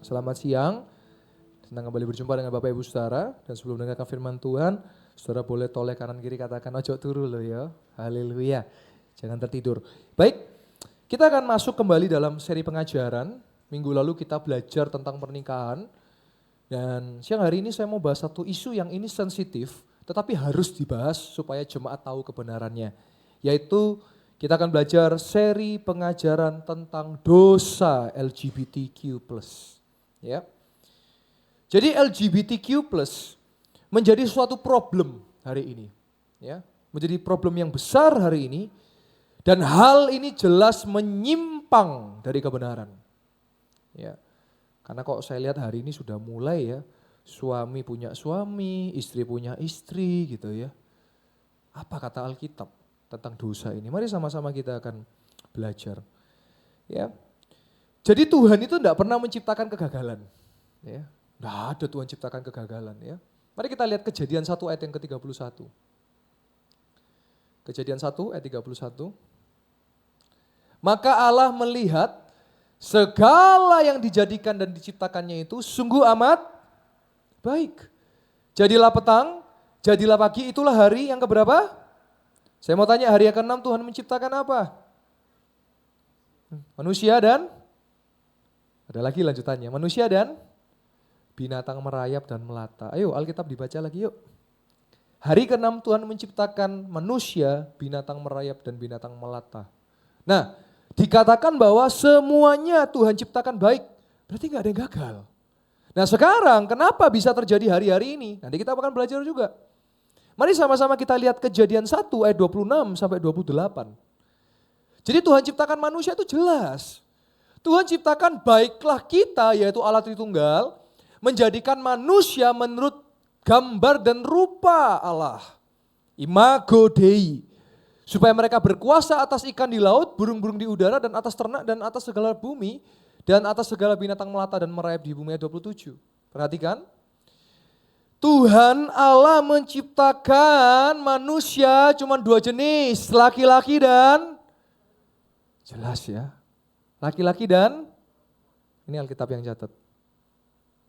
Selamat siang, senang kembali berjumpa dengan Bapak Ibu Saudara. Dan sebelum mendengarkan firman Tuhan, Saudara boleh toleh kanan kiri katakan ojo turu loh ya. Haleluya, jangan tertidur. Baik, kita akan masuk kembali dalam seri pengajaran. Minggu lalu kita belajar tentang pernikahan. Dan siang hari ini saya mau bahas satu isu yang ini sensitif, tetapi harus dibahas supaya jemaat tahu kebenarannya. Yaitu kita akan belajar seri pengajaran tentang dosa LGBTQ+. Ya. Jadi LGBTQ+ menjadi suatu problem hari ini. Ya. Menjadi problem yang besar hari ini. Dan hal ini jelas menyimpang dari kebenaran. Ya. Karena kok saya lihat hari ini sudah mulai ya, suami punya suami, istri punya istri gitu ya. Apa kata Alkitab tentang dosa ini? Mari sama-sama kita akan belajar. Ya. Jadi Tuhan itu tidak pernah menciptakan kegagalan. Ya. Tidak ada Tuhan ciptakan kegagalan. Ya. Mari kita lihat Kejadian 1 ayat yang ke-31. Kejadian 1 ayat 31. Maka Allah melihat segala yang dijadikan dan diciptakannya itu sungguh amat baik. Jadilah petang, jadilah pagi, itulah hari yang keberapa? Saya mau tanya, hari yang ke-6 Tuhan menciptakan apa? Manusia dan? Ada lagi lanjutannya, manusia dan binatang merayap dan melata. Ayo Alkitab dibaca lagi yuk. Hari ke-6 Tuhan menciptakan manusia, binatang merayap dan binatang melata. Nah, dikatakan bahwa semuanya Tuhan ciptakan baik, berarti gak ada yang gagal. Nah sekarang kenapa bisa terjadi hari-hari ini? Nanti kita akan belajar juga. Mari sama-sama kita lihat Kejadian 1 ayat 26 sampai 28. Jadi Tuhan ciptakan manusia itu jelas. Tuhan ciptakan baiklah kita, yaitu Allah Tritunggal, menjadikan manusia menurut gambar dan rupa Allah. Imago Dei. Supaya mereka berkuasa atas ikan di laut, burung-burung di udara, dan atas ternak, dan atas segala bumi, dan atas segala binatang melata dan merayap di bumi. Ayat 27. Perhatikan. Tuhan Allah menciptakan manusia cuma 2 jenis, laki-laki dan jelas ya. Laki-laki dan, ini Alkitab yang catat.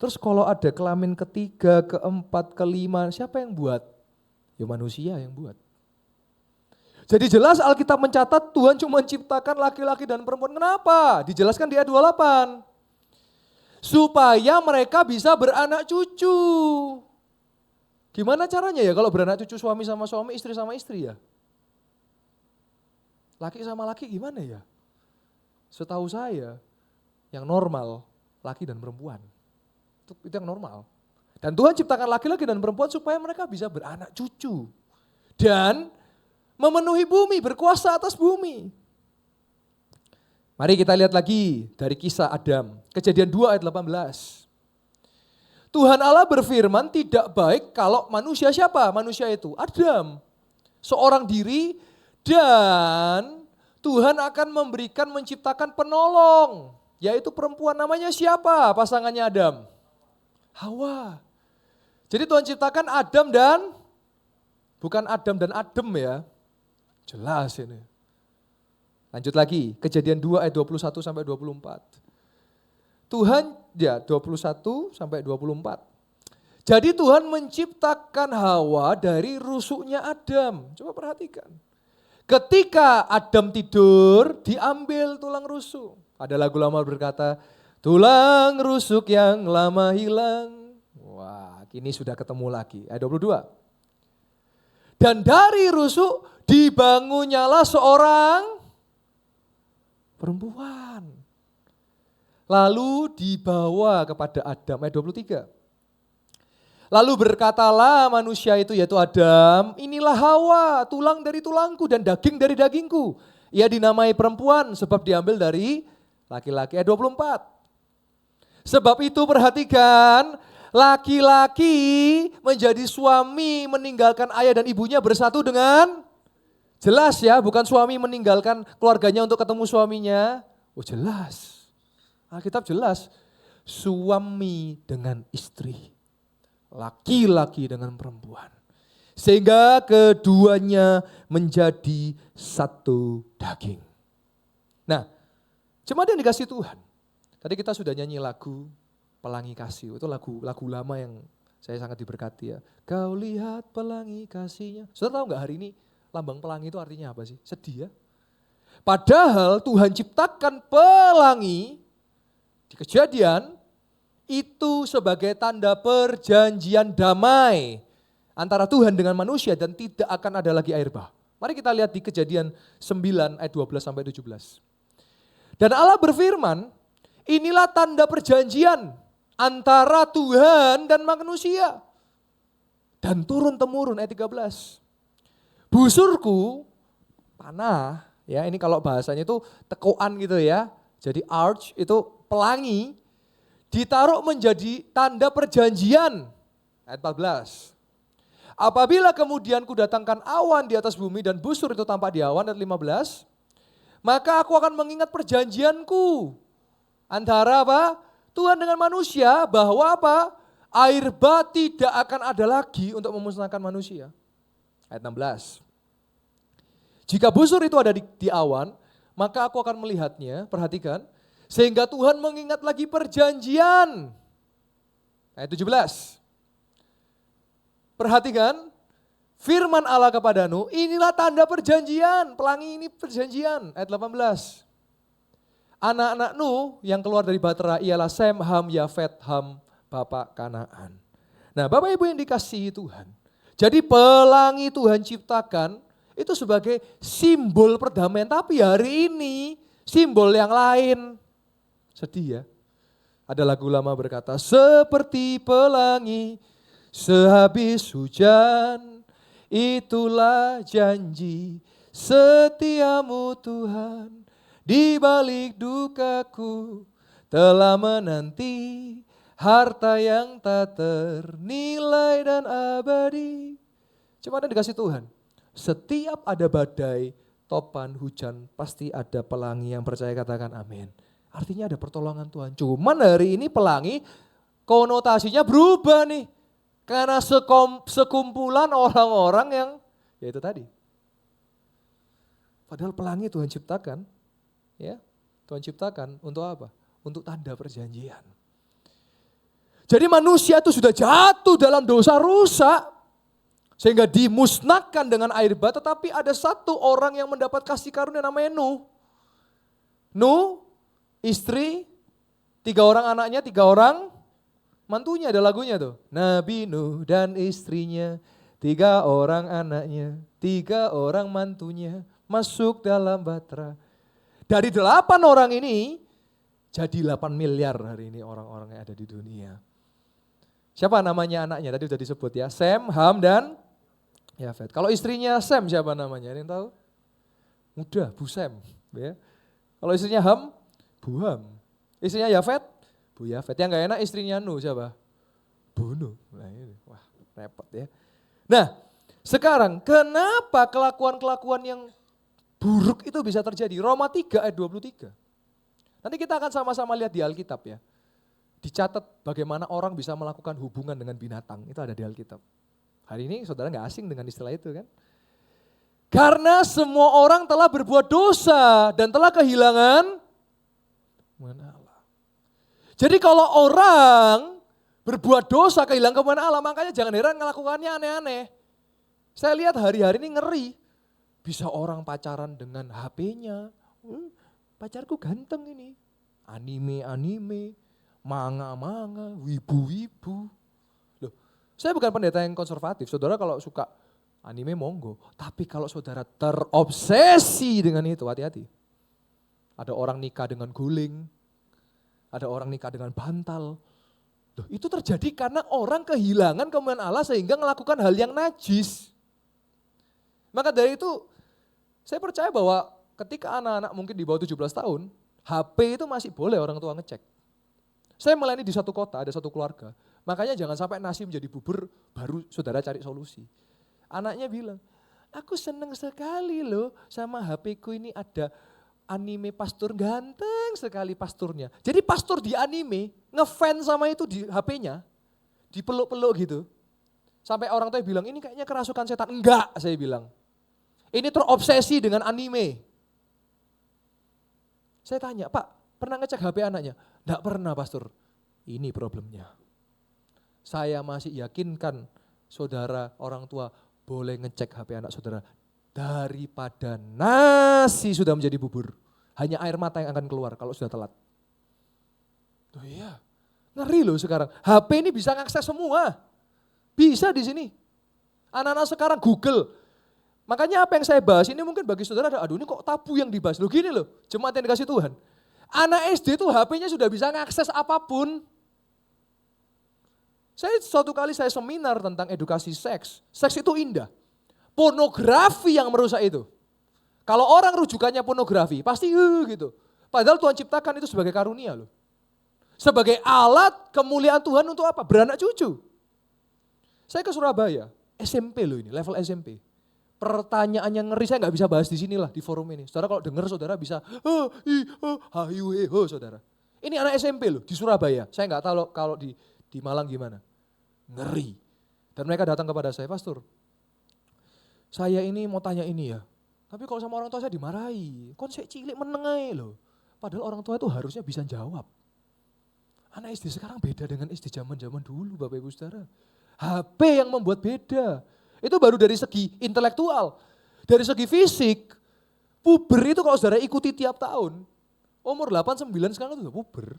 Terus kalau ada kelamin ketiga, keempat, kelima, siapa yang buat? Ya manusia yang buat. Jadi jelas Alkitab mencatat Tuhan cuma menciptakan laki-laki dan perempuan. Kenapa? Dijelaskan di ayat 28. Supaya mereka bisa beranak cucu. Gimana caranya ya kalau beranak cucu suami sama suami, istri sama istri ya? Laki sama laki gimana ya? Setahu saya yang normal laki dan perempuan. Itu yang normal. Dan Tuhan ciptakan laki-laki dan perempuan supaya mereka bisa beranak cucu. Dan memenuhi bumi, berkuasa atas bumi. Mari kita lihat lagi dari kisah Adam. Kejadian 2 ayat 18. Tuhan Allah berfirman tidak baik kalau manusia siapa? Manusia itu Adam. Seorang diri dan Tuhan akan memberikan menciptakan penolong, yaitu perempuan. Namanya siapa pasangannya Adam? Hawa. Jadi Tuhan ciptakan Adam dan, bukan Adam dan Adem ya. Jelas ini. Lanjut lagi, Kejadian 2 ayat 21 sampai 24. Tuhan, ya 21 sampai 24. Jadi Tuhan menciptakan Hawa dari rusuknya Adam. Coba perhatikan. Ketika Adam tidur, diambil tulang rusuk. Ada lagu lama berkata, tulang rusuk yang lama hilang. Wah, kini sudah ketemu lagi. Ayat 22. Dan dari rusuk dibangunnyalah seorang perempuan. Lalu dibawa kepada Adam. Ayat 23. Lalu berkatalah manusia itu yaitu Adam, inilah Hawa, tulang dari tulangku dan daging dari dagingku. Ia dinamai perempuan sebab diambil dari laki-laki. Ayat 24. Sebab itu perhatikan, laki-laki menjadi suami meninggalkan ayah dan ibunya bersatu dengan, jelas ya, bukan suami meninggalkan keluarganya untuk ketemu suaminya. Oh jelas, Alkitab jelas, suami dengan istri. Laki-laki dengan perempuan. Sehingga keduanya menjadi satu daging. Nah, jemaat yang dikasih Tuhan. Tadi kita sudah nyanyi lagu. pelangi kasih. Itu lagu lama yang saya sangat diberkati ya. Kau lihat pelangi kasihnya. Saudara tahu nggak hari ini lambang pelangi itu artinya apa sih? Sedih ya. Padahal Tuhan ciptakan pelangi di Kejadian itu sebagai tanda perjanjian damai antara Tuhan dengan manusia dan tidak akan ada lagi air bah. Mari kita lihat di Kejadian 9 ayat 12 sampai 17. Dan Allah berfirman, inilah tanda perjanjian antara Tuhan dan manusia. Dan turun-temurun ayat 13. Busurku, panah, ya ini kalau bahasanya itu tekoan gitu ya. Jadi arch itu pelangi, ditaruh menjadi tanda perjanjian. Ayat 14. Apabila kemudian kudatangkan awan di atas bumi dan busur itu tampak di awan, ayat 15. Maka aku akan mengingat perjanjianku antara apa? Tuhan dengan manusia, bahwa apa? Air bah tidak akan ada lagi untuk memusnahkan manusia. Ayat 16. Jika busur itu ada di awan, maka aku akan melihatnya, perhatikan, sehingga Tuhan mengingat lagi perjanjian. Ayat 17. Perhatikan, firman Allah kepada Nuh, inilah tanda perjanjian, pelangi ini perjanjian. Ayat 18. Anak-anak Nuh yang keluar dari Bahtera ialah Sem, Ham, Yafet, Ham, bapak Kanaan. Nah Bapak Ibu yang dikasihi Tuhan, jadi pelangi Tuhan ciptakan itu sebagai simbol perdamaian, tapi hari ini simbol yang lain. Sedih ya, ada lagu lama berkata, seperti pelangi sehabis hujan, itulah janji setiamu Tuhan, di balik dukaku telah menanti harta yang tak ternilai dan abadi. Cuma ada dikasih Tuhan. Setiap ada badai, topan, hujan, pasti ada pelangi. Yang percaya katakan amin. Artinya ada pertolongan Tuhan. Cuman hari ini pelangi konotasinya berubah nih. Karena sekumpulan orang-orang yang ya itu tadi. Padahal pelangi Tuhan ciptakan. Ya, Tuhan ciptakan untuk apa? Untuk tanda perjanjian. Jadi manusia itu sudah jatuh dalam dosa rusak, sehingga dimusnahkan dengan air bah, tetapi ada satu orang yang mendapat kasih karunia namanya Nuh. Nuh, istri, 3 orang anaknya, 3 orang mantunya, ada lagunya tuh. Nabi Nuh dan istrinya, 3 orang anaknya, 3 orang mantunya, masuk dalam Bahtera. Dari 8 orang ini, jadi 8 miliar hari ini orang-orang yang ada di dunia. Siapa namanya anaknya? Tadi sudah disebut ya, Sem, Ham, dan Yafet. Kalau istrinya Sem siapa namanya? Ada yang tahu? Mudah, Bu Sem. Ya. Kalau istrinya Ham, Bu Ham. Istrinya Yafet, Bu Yafet. Yang gak enak istrinya Nuh siapa? Bu Nuh. Nah ini, wah repot ya. Nah sekarang kenapa kelakuan-kelakuan yang buruk itu bisa terjadi? Roma 3 ayat 23. Nanti kita akan sama-sama lihat di Alkitab ya. Dicatat bagaimana orang bisa melakukan hubungan dengan binatang. Itu ada di Alkitab. Hari ini saudara gak asing dengan istilah itu kan. Karena semua orang telah berbuat dosa dan telah kehilangan Allah. Jadi kalau orang berbuat dosa kehilangan kemuliaan Allah, makanya jangan heran melakukannya aneh-aneh. Saya lihat hari-hari ini ngeri. Bisa orang pacaran dengan HP-nya. Pacarku ganteng ini. Anime-anime, manga-manga, wibu-wibu. Loh, saya bukan pendeta yang konservatif. Saudara kalau suka anime monggo. Tapi kalau saudara terobsesi dengan itu, hati-hati. Ada orang nikah dengan guling. Ada orang nikah dengan bantal. Loh, itu terjadi karena orang kehilangan kemuliaan Allah sehingga melakukan hal yang najis. Maka dari itu, saya percaya bahwa ketika anak-anak mungkin di bawah 17 tahun, HP itu masih boleh orang tua ngecek. Saya melayani di satu kota, ada satu keluarga. Makanya jangan sampai nasi menjadi bubur, baru saudara cari solusi. Anaknya bilang, aku seneng sekali loh sama HP-ku ini ada anime pastor, ganteng sekali pastornya. Jadi pastor di anime, ngefans sama itu di HP-nya, dipeluk-peluk gitu. Sampai orang tua bilang, ini kayaknya kerasukan setan. Enggak, saya bilang. Ini terobsesi dengan anime. Saya tanya, Pak, pernah ngecek HP anaknya? Enggak pernah, pastor. Ini problemnya. Saya masih yakinkan saudara orang tua boleh ngecek HP anak saudara daripada nasi sudah menjadi bubur. Hanya air mata yang akan keluar kalau sudah telat. Oh iya, ngeri loh sekarang. HP ini bisa ngakses semua. Bisa di sini. Anak-anak sekarang Google. Makanya apa yang saya bahas ini mungkin bagi saudara ada, aduh ini kok tabu yang dibahas. Loh gini loh, jemaat yang dikasih Tuhan. Anak SD tuh HP-nya sudah bisa ngakses apapun. Suatu kali saya seminar tentang edukasi seks. Seks itu indah. Pornografi yang merusak itu. Kalau orang rujukannya pornografi, pasti gitu. Padahal Tuhan ciptakan itu sebagai karunia loh. Sebagai alat kemuliaan Tuhan untuk apa? Beranak cucu. Saya ke Surabaya, SMP loh ini, level SMP. Pertanyaan yang ngeri saya nggak bisa bahas di sini lah, di forum ini. Saudara kalau dengar saudara bisa, saudara. Ini anak SMP loh, di Surabaya. Saya nggak tahu kalau di Malang gimana. Ngeri. Dan mereka datang kepada saya, Pastor, saya ini mau tanya ini ya. Tapi kalau sama orang tua saya dimarahi. Kon saya cilik menengai loh. Padahal orang tua itu harusnya bisa jawab. Anak SD sekarang beda dengan SD zaman-zaman dulu Bapak Ibu Saudara. HP yang membuat beda. Itu baru dari segi intelektual. Dari segi fisik, puber itu kalau saudara ikuti tiap tahun. Umur 8-9 sekarang itu udah puber.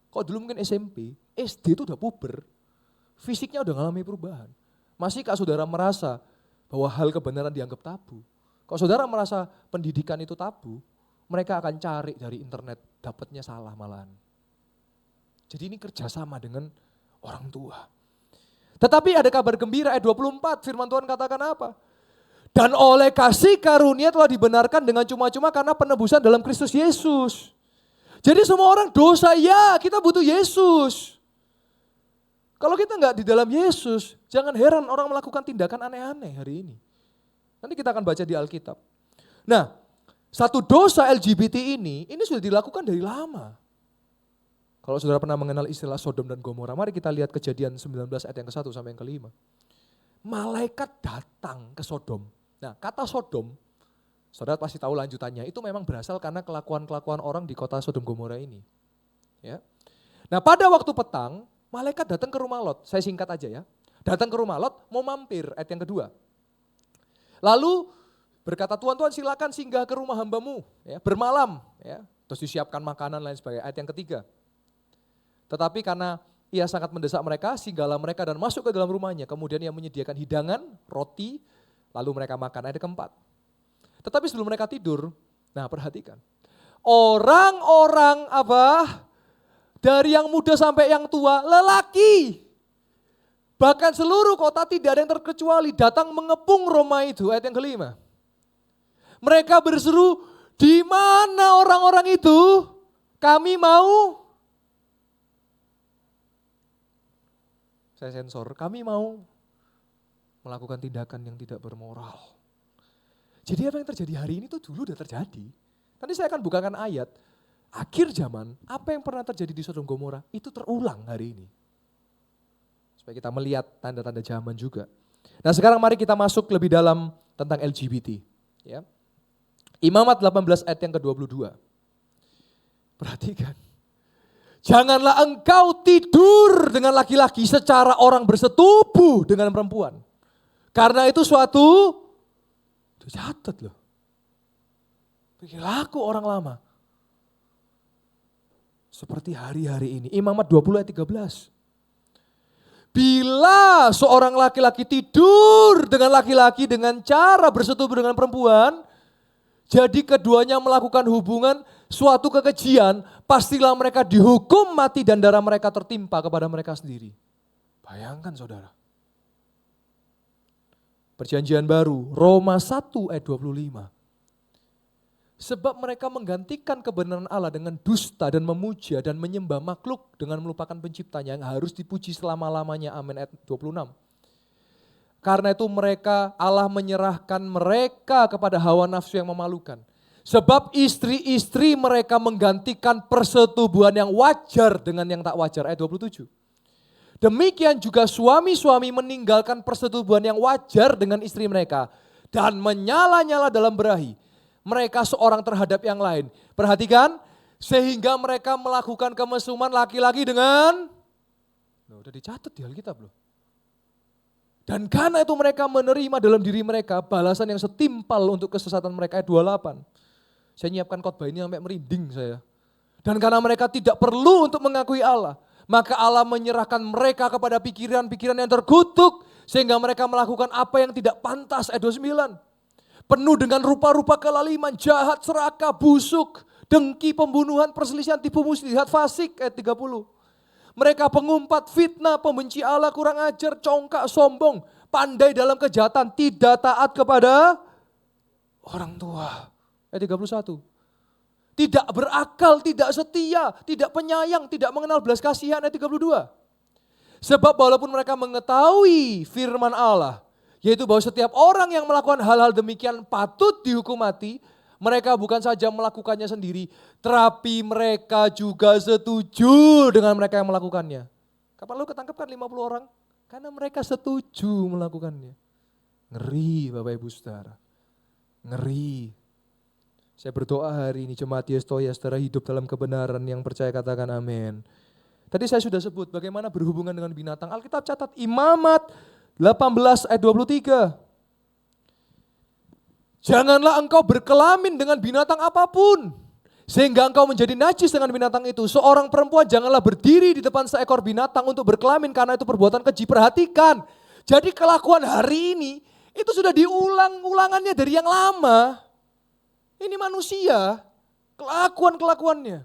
Kalau dulu mungkin SMP, SD itu udah puber. Fisiknya udah mengalami perubahan. Masihkah saudara merasa bahwa hal kebenaran dianggap tabu? Kalau saudara merasa pendidikan itu tabu, mereka akan cari dari internet, dapatnya salah malahan. Jadi ini kerjasama dengan orang tua. Tetapi ada kabar gembira ayat 24, firman Tuhan katakan apa? Dan oleh kasih karunia telah dibenarkan dengan cuma-cuma karena penebusan dalam Kristus Yesus. Jadi semua orang dosa, ya kita butuh Yesus. Kalau kita nggak di dalam Yesus, jangan heran orang melakukan tindakan aneh-aneh hari ini. Nanti kita akan baca di Alkitab. Nah, satu dosa LGBT ini sudah dilakukan dari lama. Kalau saudara pernah mengenal istilah Sodom dan Gomora, mari kita lihat Kejadian 19 ayat yang ke-1 sampai yang ke-5. Malaikat datang ke Sodom. Nah, kata Sodom, saudara pasti tahu lanjutannya, itu memang berasal karena kelakuan-kelakuan orang di kota Sodom Gomora ini. Ya. Nah, pada waktu petang, malaikat datang ke rumah Lot, saya singkat aja ya. Datang ke rumah Lot, mau mampir, ayat yang kedua. Lalu berkata Tuhan silakan singgah ke rumah hambamu, ya, bermalam. Ya. Terus disiapkan makanan lain sebagainya, ayat yang ketiga. Tetapi karena ia sangat mendesak mereka, singgahlah mereka dan masuk ke dalam rumahnya. Kemudian ia menyediakan hidangan, roti, lalu mereka makan. Ayat keempat. Tetapi sebelum mereka tidur, nah perhatikan. Orang-orang dari yang muda sampai yang tua, lelaki. Bahkan seluruh kota tidak ada yang terkecuali datang mengepung rumah itu. Ayat yang kelima. Mereka berseru, di mana orang-orang itu? Kami mau. Saya sensor, kami mau melakukan tindakan yang tidak bermoral. Jadi apa yang terjadi hari ini tuh dulu udah terjadi. Nanti saya akan bukakan ayat, akhir zaman, apa yang pernah terjadi di Sodom Gomora itu terulang hari ini. Supaya kita melihat tanda-tanda zaman juga. Nah sekarang mari kita masuk lebih dalam tentang LGBT. Ya. Imamat 18 ayat yang ke-22. Perhatikan. Janganlah engkau tidur dengan laki-laki secara orang bersetubuh dengan perempuan. Karena itu suatu, itu catat loh. Perilaku orang lama. Seperti hari-hari ini. Imamat 20 ayat 13. Bila seorang laki-laki tidur dengan laki-laki dengan cara bersetubuh dengan perempuan, jadi keduanya melakukan hubungan suatu kekejian, pastilah mereka dihukum mati dan darah mereka tertimpa kepada mereka sendiri. Bayangkan saudara. Perjanjian baru, Roma 1 ayat 25. Sebab mereka menggantikan kebenaran Allah dengan dusta dan memuja dan menyembah makhluk dengan melupakan penciptanya yang harus dipuji selama-lamanya. Amin ayat 26. Karena itu Allah menyerahkan mereka kepada hawa nafsu yang memalukan. Sebab istri-istri mereka menggantikan persetubuhan yang wajar dengan yang tak wajar. Ayat 27. Demikian juga suami-suami meninggalkan persetubuhan yang wajar dengan istri mereka. Dan menyala-nyala dalam berahi. Mereka seorang terhadap yang lain. Perhatikan, sehingga mereka melakukan kemesuman laki-laki dengan Loh, udah dicatat di Alkitab loh. Dan karena itu mereka menerima dalam diri mereka balasan yang setimpal untuk kesesatan mereka, ayat 28. Saya nyiapkan khotbah ini sampai merinding saya. Dan karena mereka tidak perlu untuk mengakui Allah, maka Allah menyerahkan mereka kepada pikiran-pikiran yang terkutuk, sehingga mereka melakukan apa yang tidak pantas, ayat 29. Penuh dengan rupa-rupa kelaliman, jahat, serakah, busuk, dengki, pembunuhan, perselisihan, tipu muslihat, fasik, ayat 30. Mereka pengumpat, fitnah, pembenci Allah, kurang ajar, congkak, sombong, pandai dalam kejahatan, tidak taat kepada orang tua. Ayat 31. Tidak berakal, tidak setia, tidak penyayang, tidak mengenal belas kasihan, ayat 32. Sebab walaupun mereka mengetahui firman Allah, yaitu bahwa setiap orang yang melakukan hal-hal demikian patut dihukum mati, mereka bukan saja melakukannya sendiri, tetapi mereka juga setuju dengan mereka yang melakukannya. Kapan lu ketangkep kan 50 orang? Karena mereka setuju melakukannya. Ngeri Bapak Ibu Saudara. Ngeri. Saya berdoa hari ini jemaat Yestoya secara hidup dalam kebenaran, yang percaya katakan amin. Tadi saya sudah sebut bagaimana berhubungan dengan binatang. Alkitab catat Imamat 18 ayat 23. Janganlah engkau berkelamin dengan binatang apapun, sehingga engkau menjadi najis dengan binatang itu. Seorang perempuan janganlah berdiri di depan seekor binatang untuk berkelamin, karena itu perbuatan keji. Perhatikan, jadi kelakuan hari ini itu sudah diulang-ulangannya dari yang lama. Ini manusia, kelakuan-kelakuannya.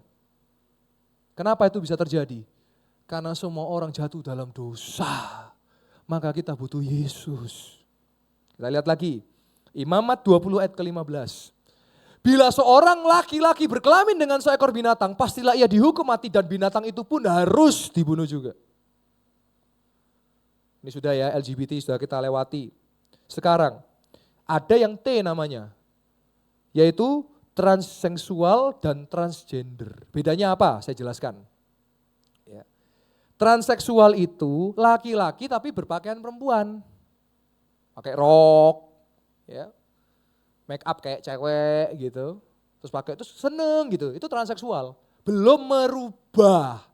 Kenapa itu bisa terjadi? Karena semua orang jatuh dalam dosa. Maka kita butuh Yesus. Kita lihat lagi. Imamat 20 ayat ke-15. Bila seorang laki-laki berkelamin dengan seekor binatang, pastilah ia dihukum mati dan binatang itu pun harus dibunuh juga. Ini sudah ya, LGBT sudah kita lewati. Sekarang, ada yang T namanya, yaitu transseksual dan transgender. Bedanya apa? Saya jelaskan. Ya. Transseksual itu laki-laki tapi berpakaian perempuan. Pakai rok, ya, make up kayak cewek gitu, terus pakai terus seneng gitu, itu transseksual, belum merubah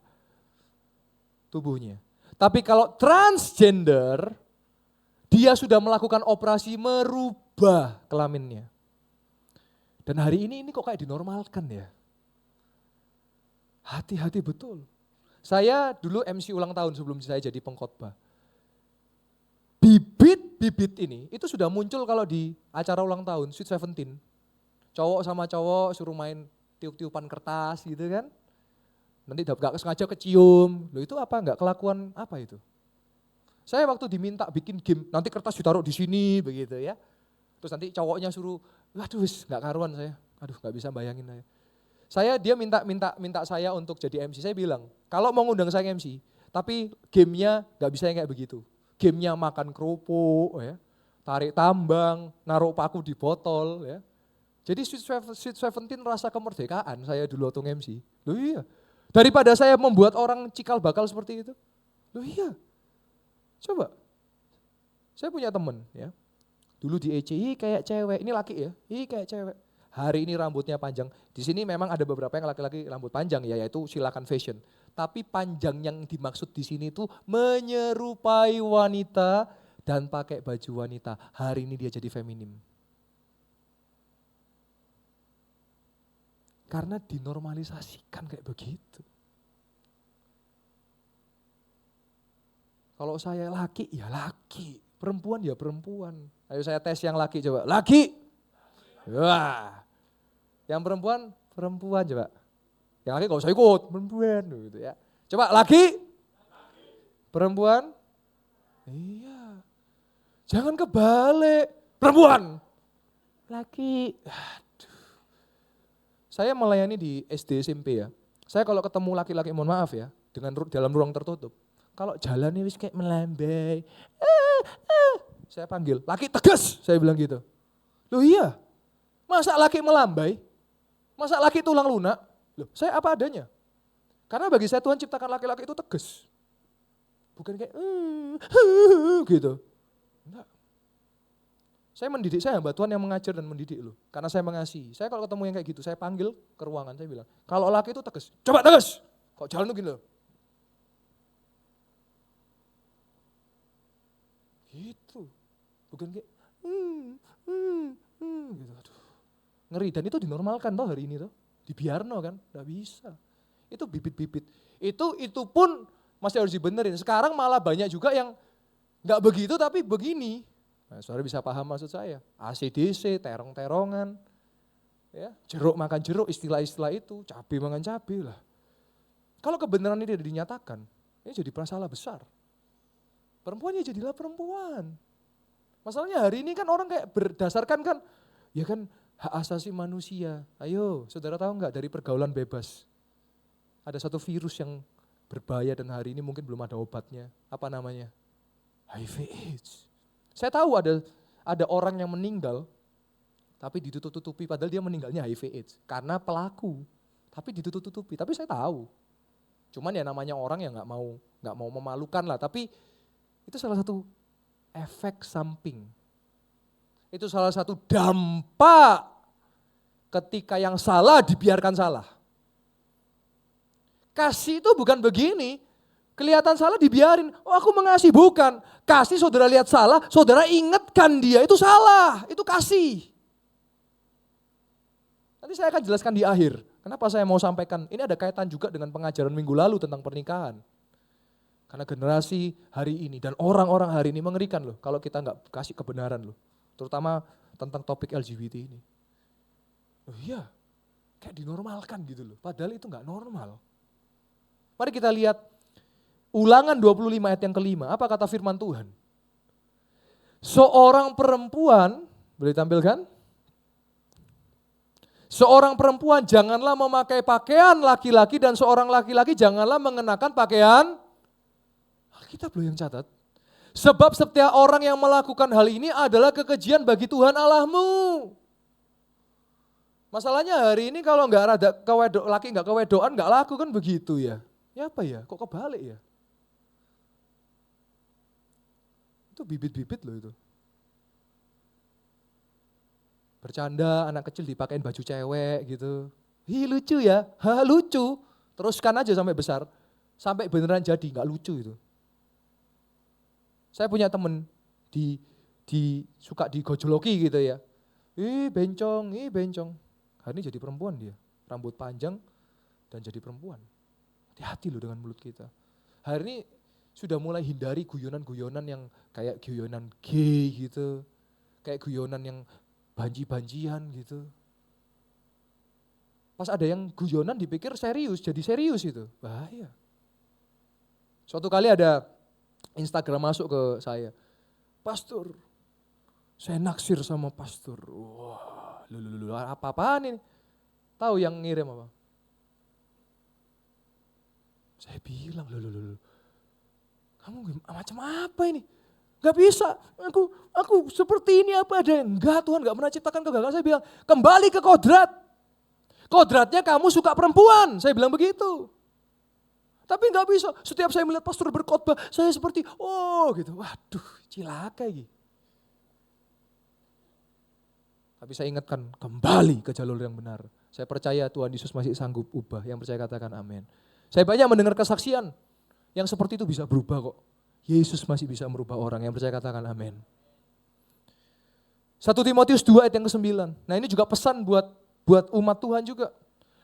tubuhnya. Tapi kalau transgender, dia sudah melakukan operasi merubah kelaminnya. Dan hari ini kok kayak dinormalkan ya. Hati-hati betul. Saya dulu MC ulang tahun sebelum saya jadi pengkhotbah. Bibit ini itu sudah muncul kalau di acara ulang tahun Sweet 17. Cowok sama cowok suruh main tiup-tiupan kertas gitu kan. Nanti gak sengaja kecium. Loh itu apa, enggak kelakuan apa itu? Saya waktu diminta bikin game, nanti kertas ditaruh di sini begitu ya. Terus nanti cowoknya suruh, waduh enggak karuan saya. Aduh enggak bisa bayangin saya. Dia minta saya untuk jadi MC. Saya bilang, kalau mau ngundang saya MC, tapi gamenya enggak bisa yang kayak begitu. Gamenya makan kerupuk, ya, tarik tambang, naruh paku di botol. Ya. Jadi Sweet 17 rasa kemerdekaan saya dulu waktu MC. Loh iya, daripada saya membuat orang cikal bakal seperti itu. Loh iya, coba. Saya punya temen, ya, dulu di ECI kayak cewek, ini laki ya, kayak cewek. Hari ini rambutnya panjang. Di sini memang ada beberapa yang laki-laki rambut panjang ya, yaitu silakan fashion. Tapi panjang yang dimaksud di sini itu menyerupai wanita dan pakai baju wanita. Hari ini dia jadi feminim. Karena dinormalisasikan kayak begitu. Kalau saya laki, ya laki. Perempuan ya perempuan. Ayo saya tes yang laki coba. Laki. Wah. Yang perempuan, perempuan coba. Yang laki gak usah ikut, perempuan gitu ya. Coba laki, perempuan, iya. Jangan kebalik, perempuan, laki. Aduh. Saya melayani di SD SMP ya. Saya kalau ketemu laki-laki, mohon maaf ya, dalam ruang tertutup. Kalau jalannya wis kayak melambai, saya panggil, laki tegas, saya bilang gitu. Loh iya, masa laki melambai? Masa laki tulang lunak? Loh, saya apa adanya. Karena bagi saya Tuhan ciptakan laki-laki itu tegas. Bukan kayak gitu. Enggak. Saya mendidik, saya hamba Tuhan yang mengajar dan mendidik loh. Karena saya mengasihi. Saya kalau ketemu yang kayak gitu, saya panggil ke ruangan, saya bilang, kalau laki itu tegas, coba tegas. Kok jalan tuh gini loh. gitu. Bukan kayak gitu. Aduh. Ngeri, dan itu dinormalkan toh hari ini toh. Dibiarno kan, enggak bisa. Itu bibit-bibit. Itu pun masih harus dibenerin. Sekarang malah banyak juga yang enggak begitu tapi begini. Nah, saudara bisa paham maksud saya. ACDC, terong-terongan. Ya, jeruk makan jeruk, istilah-istilah itu, cabai makan cabai lah. Kalau kebenaran ini tidak dinyatakan, ini jadi masalah besar. Perempuan ya jadilah perempuan. Masalahnya hari ini kan orang kayak berdasarkan kan, ya kan hak asasi manusia. Ayo, saudara tahu enggak dari pergaulan bebas? Ada satu virus yang berbahaya dan hari ini mungkin belum ada obatnya. Apa namanya? HIV/AIDS. Saya tahu ada orang yang meninggal, tapi ditutup-tutupi, padahal dia meninggalnya HIV/AIDS. Karena pelaku, tapi ditutup-tutupi. Tapi saya tahu. Cuman ya namanya orang yang nggak mau memalukan lah. Tapi itu salah satu efek samping. Itu salah satu dampak ketika yang salah dibiarkan salah. Kasih itu bukan begini. Kelihatan salah dibiarin, oh aku mengasihi, bukan. Kasih saudara lihat salah, saudara ingatkan dia, itu salah, itu kasih. Nanti saya akan jelaskan di akhir, kenapa saya mau sampaikan, ini ada kaitan juga dengan pengajaran minggu lalu tentang pernikahan. Karena generasi hari ini dan orang-orang hari ini mengerikan loh, kalau kita nggak kasih kebenaran loh. Terutama tentang topik LGBT ini. Oh iya, kayak dinormalkan gitu loh, padahal itu nggak normal. Mari kita lihat Ulangan 25 ayat yang kelima, apa kata firman Tuhan? Seorang perempuan, boleh ditampilkan? Seorang perempuan janganlah memakai pakaian laki-laki dan seorang laki-laki janganlah mengenakan pakaian. Alkitab loh yang catat. Sebab setiap orang yang melakukan hal ini adalah kekejian bagi Tuhan Allahmu. Masalahnya hari ini kalau nggak ada laki nggak kewedoan nggak laku kan begitu ya. Ya apa ya, kok kebalik ya? Itu bibit-bibit loh itu. Bercanda anak kecil dipakein baju cewek gitu. Hi lucu ya, lucu. Teruskan aja sampai besar. Sampai beneran jadi, gak lucu itu. Saya punya temen suka digojoloki gitu ya. Bencong. Hari ini jadi perempuan dia. Rambut panjang dan jadi perempuan. Hati-hati loh dengan mulut kita. Hari ini sudah mulai hindari guyonan-guyonan yang kayak guyonan gay gitu. Kayak guyonan yang banji-banjian gitu. Pas ada yang guyonan dipikir serius, jadi serius itu. Bahaya. Suatu kali ada Instagram masuk ke saya. Pastor, saya naksir sama pastor. Wah, apa-apaan ini? Tahu yang ngirim apa? Saya bilang, kamu macam apa ini? Gak bisa, aku seperti ini apa ada. Enggak, Tuhan gak pernah ciptakan kegagalan. Saya bilang, kembali ke kodrat. Kodratnya kamu suka perempuan, saya bilang begitu. Tapi gak bisa, setiap saya melihat pastor berkhotbah, saya seperti, gitu. Waduh, cilaka ini. Tapi saya ingatkan, kembali ke jalur yang benar. Saya percaya Tuhan Yesus masih sanggup ubah, yang percaya katakan amin. Saya banyak mendengar kesaksian, yang seperti itu bisa berubah kok. Yesus masih bisa merubah orang, yang percaya katakan amin. 1 Timotius 2 ayat yang ke-9. Nah ini juga pesan buat umat Tuhan juga.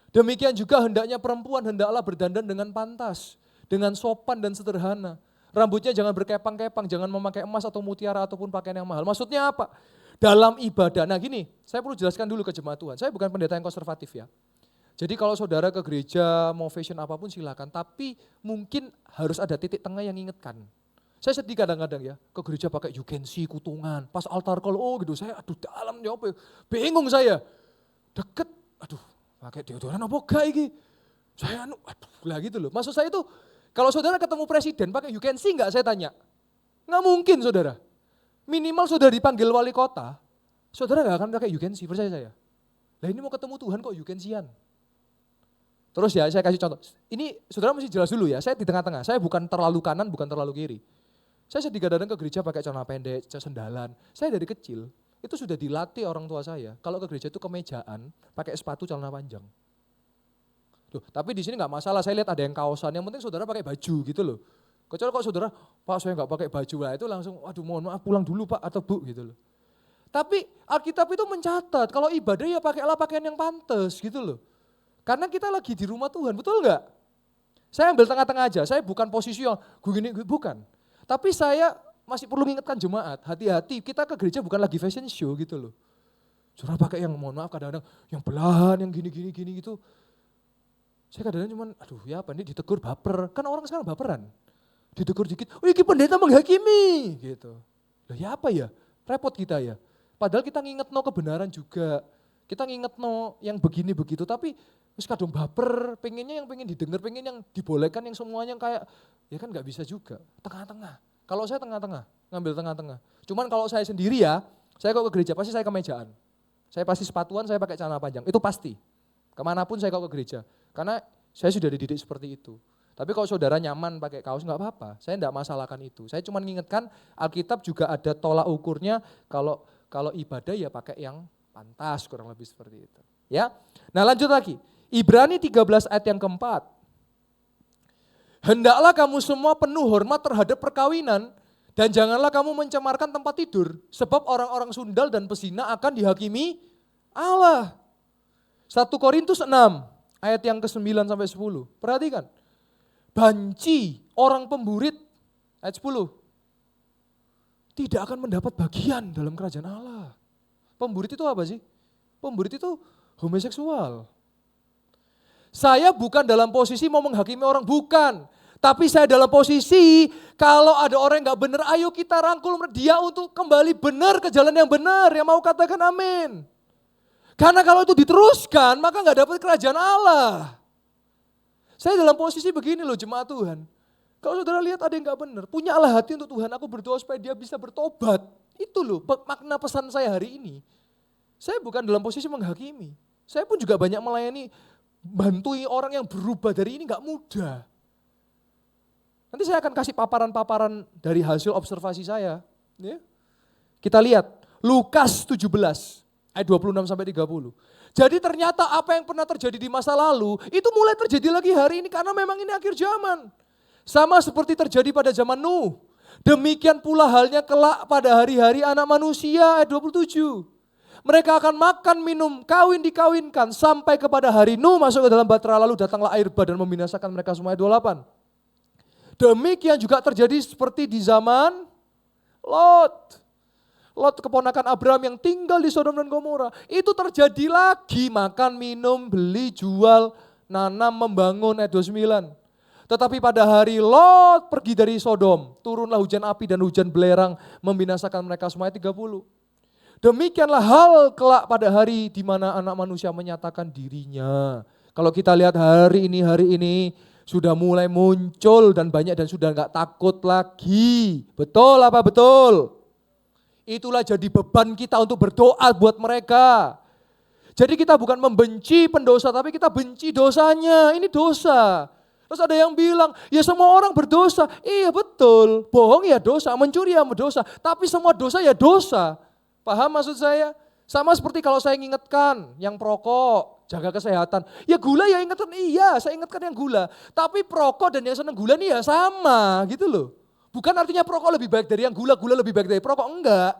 Demikian juga hendaknya perempuan hendaklah berdandan dengan pantas, dengan sopan dan sederhana. Rambutnya jangan berkepang-kepang, jangan memakai emas atau mutiara ataupun pakaian yang mahal. Maksudnya apa? Dalam ibadah. Nah gini, saya perlu jelaskan dulu ke jemaat Tuhan. Saya bukan pendeta yang konservatif ya. Jadi kalau saudara ke gereja mau fashion apapun silakan, tapi mungkin harus ada titik tengah yang ingatkan. Saya sedih kadang-kadang ya, ke gereja pakai you can see, kutungan, pas altar call, gitu, saya dalam ya apa, bingung saya. Deket, pakai deodoran apa gak ini? Saya lah gitu loh. Maksud saya itu, kalau saudara ketemu presiden pakai you can see enggak, saya tanya. Enggak mungkin saudara. Minimal saudara dipanggil wali kota, saudara enggak akan pakai you can see, percaya saya. Lah ini mau ketemu Tuhan kok you can see-an. Terus ya saya kasih contoh, ini saudara mesti jelas dulu ya, saya di tengah-tengah, saya bukan terlalu kanan, bukan terlalu kiri. Saya sedih kadang ke gereja pakai celana pendek, sendalan. Saya dari kecil, itu sudah dilatih orang tua saya, kalau ke gereja itu kemejaan, pakai sepatu celana panjang. Loh, tapi di sini nggak masalah, saya lihat ada yang kaosan, yang penting saudara pakai baju gitu loh. Kecuali kok saudara, Pak saya nggak pakai baju lah, itu langsung, aduh mohon maaf pulang dulu Pak atau Bu gitu loh. Tapi Alkitab itu mencatat, kalau ibadah ya pakailah pakaian yang pantas gitu loh. Karena kita lagi di rumah Tuhan, betul nggak? Saya ambil tengah-tengah aja, saya bukan posisi yang gini, bukan. Tapi saya masih perlu mengingatkan jemaat, hati-hati kita ke gereja bukan lagi fashion show gitu loh. Saudara pakai yang mohon maaf kadang-kadang yang belahan, yang gini gitu. Saya kadang-kadang cuman, aduh ya apa ini ditegur baper, kan orang sekarang baperan. Ditegur dikit, oh ini pendeta menghakimi gitu. Loh ya apa ya, repot kita ya. Padahal kita nginget kebenaran juga, kita nginget yang begini begitu, tapi terus kadang baper, pengennya yang pengen didengar, pengen yang dibolehkan, yang semuanya kayak, ya kan nggak bisa juga, tengah-tengah. Kalau saya tengah-tengah, ngambil tengah-tengah. Cuman kalau saya sendiri ya, saya kalau ke gereja pasti saya kemejaan. Saya pasti sepatuan, saya pakai celana panjang, itu pasti. Kemanapun saya kalau ke gereja, karena saya sudah dididik seperti itu. Tapi kalau saudara nyaman pakai kaos nggak apa-apa, saya nggak masalahkan itu. Saya cuma mengingatkan Alkitab juga ada tolak ukurnya, kalau ibadah ya pakai yang pantas, kurang lebih seperti itu. Ya, nah lanjut lagi. Ibrani 13 ayat yang keempat. Hendaklah kamu semua penuh hormat terhadap perkawinan dan janganlah kamu mencemarkan tempat tidur sebab orang-orang sundal dan pezina akan dihakimi Allah. 1 Korintus 6 ayat yang ke-9 sampai 10. Perhatikan. Banci orang pemburit ayat 10. Tidak akan mendapat bagian dalam kerajaan Allah. Pemburit itu apa sih? Pemburit itu homoseksual. Saya bukan dalam posisi mau menghakimi orang, bukan. Tapi saya dalam posisi kalau ada orang yang gak benar, ayo kita rangkul dia untuk kembali benar ke jalan yang benar. Yang mau katakan amin. Karena kalau itu diteruskan maka gak dapat kerajaan Allah. Saya dalam posisi begini loh jemaat Tuhan. Kalau saudara lihat ada yang gak benar, punyalah hati untuk Tuhan, aku berdoa supaya dia bisa bertobat. Itu loh makna pesan saya hari ini. Saya bukan dalam posisi menghakimi. Saya pun juga banyak melayani, bantui orang yang berubah dari ini gak mudah. Nanti saya akan kasih paparan-paparan dari hasil observasi saya. Ya. Kita lihat Lukas 17 ayat 26 sampai 30. Jadi ternyata apa yang pernah terjadi di masa lalu itu mulai terjadi lagi hari ini karena memang ini akhir zaman. Sama seperti terjadi pada zaman Nuh. Demikian pula halnya kelak pada hari-hari anak manusia ayat 27. Mereka akan makan, minum, kawin, dikawinkan sampai kepada hari Nuh masuk ke dalam bahtera lalu datanglah air bah dan membinasakan mereka semua ayat 28. Demikian juga terjadi seperti di zaman Lot. Lot keponakan Abraham yang tinggal di Sodom dan Gomora. Itu terjadi lagi makan, minum, beli, jual, nanam, membangun ayat 29. Tetapi pada hari Lot pergi dari Sodom, turunlah hujan api dan hujan belerang membinasakan mereka semua ayat 30. Demikianlah hal kelak pada hari di mana anak manusia menyatakan dirinya. Kalau kita lihat hari ini sudah mulai muncul dan banyak dan sudah enggak takut lagi. Betul apa betul? Itulah jadi beban kita untuk berdoa buat mereka. Jadi kita bukan membenci pendosa tapi kita benci dosanya. Ini dosa. Terus ada yang bilang, ya semua orang berdosa. Iya betul, bohong ya dosa, mencuri ya dosa. Tapi semua dosa ya dosa. Paham maksud saya? Sama seperti kalau saya ingatkan yang perokok, jaga kesehatan. Ya gula ya ingatkan, iya saya ingatkan yang gula. Tapi perokok dan yang senang gula ini ya sama gitu loh. Bukan artinya perokok lebih baik dari yang gula, gula lebih baik dari perokok, enggak.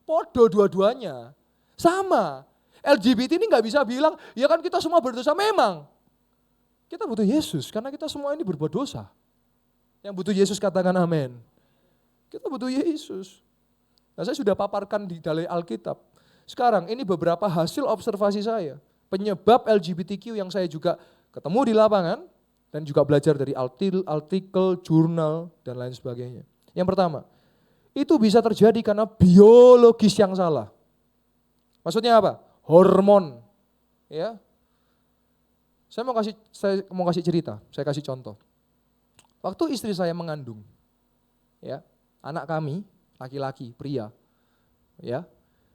Podo dua-duanya, sama. LGBT ini nggak bisa bilang, ya kan kita semua berdosa, memang. Kita butuh Yesus, karena kita semua ini berbuat dosa. Yang butuh Yesus katakan amin. Kita butuh Yesus. Nah saya sudah paparkan di dalam Alkitab. Sekarang ini beberapa hasil observasi saya. Penyebab LGBTQ yang saya juga ketemu di lapangan, dan juga belajar dari artikel, jurnal, dan lain sebagainya. Yang pertama, itu bisa terjadi karena biologis yang salah. Maksudnya apa? Hormon. Ya. Saya mau kasih cerita, saya kasih contoh. Waktu istri saya mengandung, ya, anak kami, laki-laki, pria, ya.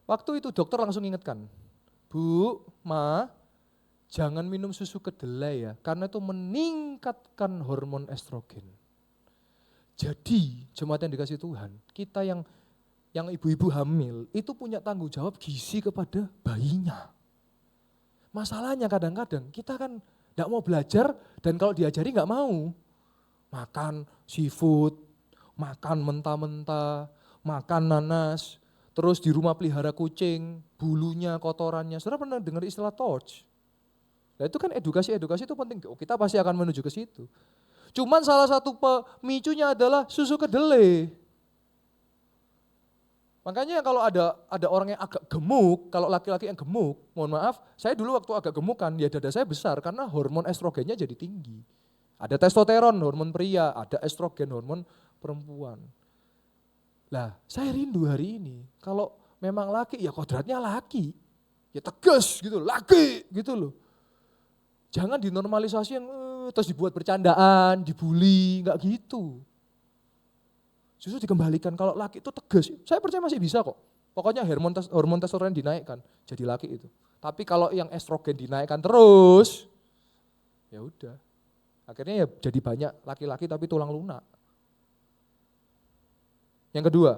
Waktu itu dokter langsung ingatkan, Bu, Ma, jangan minum susu kedelai ya, karena itu meningkatkan hormon estrogen. Jadi jemaat yang dikasih Tuhan, kita yang ibu-ibu hamil itu punya tanggung jawab gizi kepada bayinya. Masalahnya kadang-kadang kita kan gak mau belajar dan kalau diajari gak mau. Makan seafood, makan mentah-mentah, makan nanas, terus di rumah pelihara kucing, bulunya, kotorannya. Saudara pernah dengar istilah torch? Nah itu kan edukasi itu penting. Oh, kita pasti akan menuju ke situ. Cuman salah satu pemicunya adalah susu kedelai. Makanya kalau ada orang yang agak gemuk, kalau laki-laki yang gemuk, mohon maaf, saya dulu waktu agak gemuk kan, ya dada saya besar karena hormon estrogennya jadi tinggi. Ada testosteron, hormon pria, ada estrogen, hormon perempuan. Lah, saya rindu hari ini, kalau memang laki, ya kodratnya laki. Ya tegas gitu, laki gitu loh. Jangan dinormalisasi yang terus dibuat bercandaan, dibully, enggak gitu. Justru dikembalikan, kalau laki itu tegas, saya percaya masih bisa kok. Pokoknya hormon testosteron dinaikkan, jadi laki itu. Tapi kalau yang estrogen dinaikkan terus, ya udah. Akhirnya ya jadi banyak laki-laki tapi tulang lunak. Yang kedua,